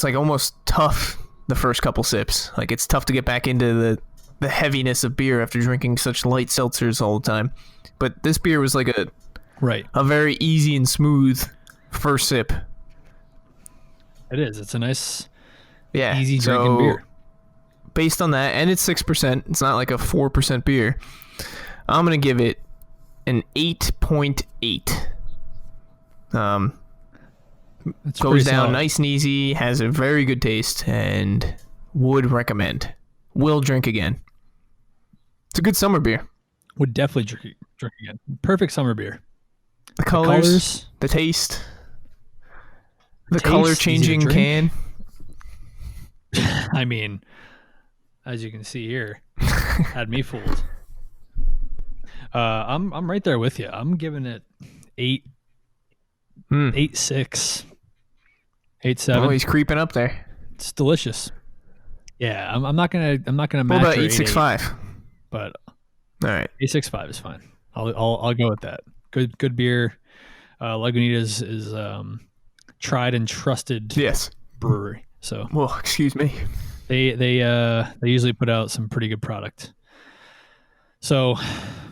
almost tough the first couple sips. Like it's tough to get back into the heaviness of beer after drinking such light seltzers all the time. But this beer was like a very easy and smooth first sip. It is. It's a nice, Yeah, easy drinking beer. Based on that, and it's 6%, it's not like a 4% beer, I'm going to give it an 8.8. It's goes down solid. nice and easy, has a very good taste, and would recommend. Will drink again. It's a good summer beer. Would definitely drink again. Perfect summer beer. The colors, the taste, the color changing can. I mean, as you can see here, had me fooled. I'm right there with you. I'm giving it 8.6, 8.7. Oh, he's creeping up there. It's delicious. Yeah, I'm not gonna match. What about your 8.65? But all right, 8.65 is fine. I'll go with that. Good beer. Lagunitas is tried and trusted brewery. So well, excuse me. They usually put out some pretty good product. So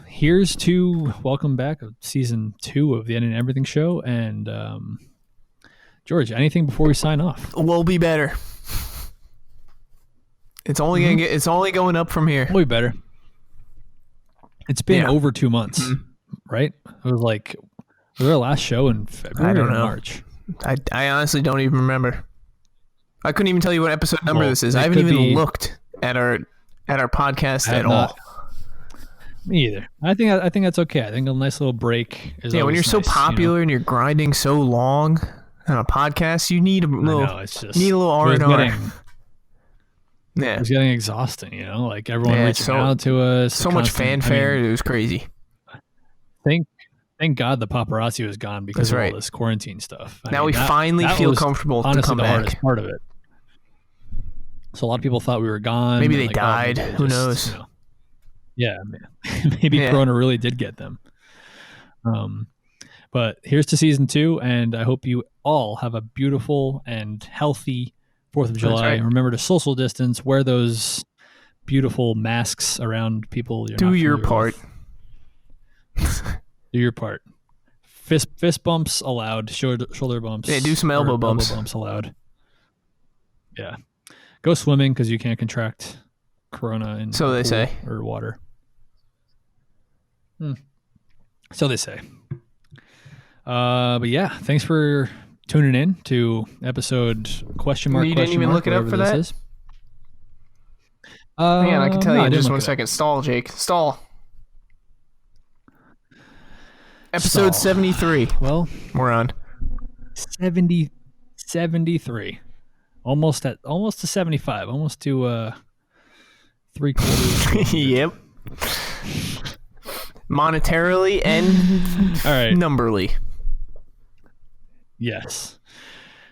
here's to welcome back of season 2 of the Any and Everything Show. And George, anything before we sign off? We'll be better. It's only gonna get. It's only going up from here. We'll be better. It's been over 2 months, right? It was our last show in February or March. I honestly don't even remember. I couldn't even tell you what episode number this is. it I haven't could even be- looked at our podcast I have at all. not. Me either. I think that's okay. I think a nice little break is. Yeah, when always you're so nice, popular and you're grinding so long on a podcast, you need a little, know, it's just- need a little it was R&R. getting- Yeah, It was getting exhausting, like everyone Yeah, reaching so- out to us. so much constant- fanfare. I mean, It was crazy. thank God the paparazzi was gone because That's of right. all this quarantine stuff. Now we finally feel was comfortable to honestly come the back. hardest part of it. So a lot of people thought we were gone. Maybe they like, oh, died. maybe Who knows? Yeah, maybe Yeah. Corona really did get them. But here's to season 2, and I hope you all have a beautiful and healthy 4th of July. right. And remember to social distance, wear those beautiful masks around people. You're Do not your familiar part. with. Do your part. Fist bumps allowed. Shoulder bumps. Yeah, do some or elbow bumps. Elbow bumps allowed. Yeah. Go swimming because you can't contract Corona in So a they pool say. or water. So they say. But yeah, thanks for tuning in to episode question mark. You didn't question even mark, look it up whatever for this that? is. Man, I can tell no, you I in didn't just look one it up. second. Stall, Jake. Stall. Episode Stall. 73. Well, We're on. 73. Almost to 75. Almost to 3/4. Yep. Monetarily and All right. numberly. Yes.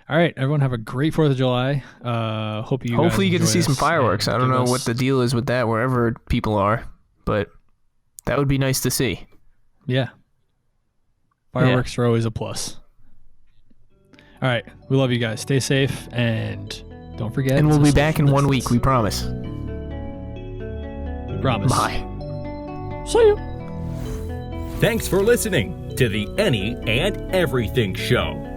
All right, everyone have a great 4th of July. Hope you Hopefully you guys get to see enjoy some us fireworks. and I don't give know us- what the deal is with that wherever people are, but that would be nice to see. Yeah. Fireworks are always a plus. All right, we love you guys. Stay safe and don't forget. And we'll to be social back in 1 week, distance. we promise. We promise. Bye. See you. Thanks for listening to the Any and Everything Show.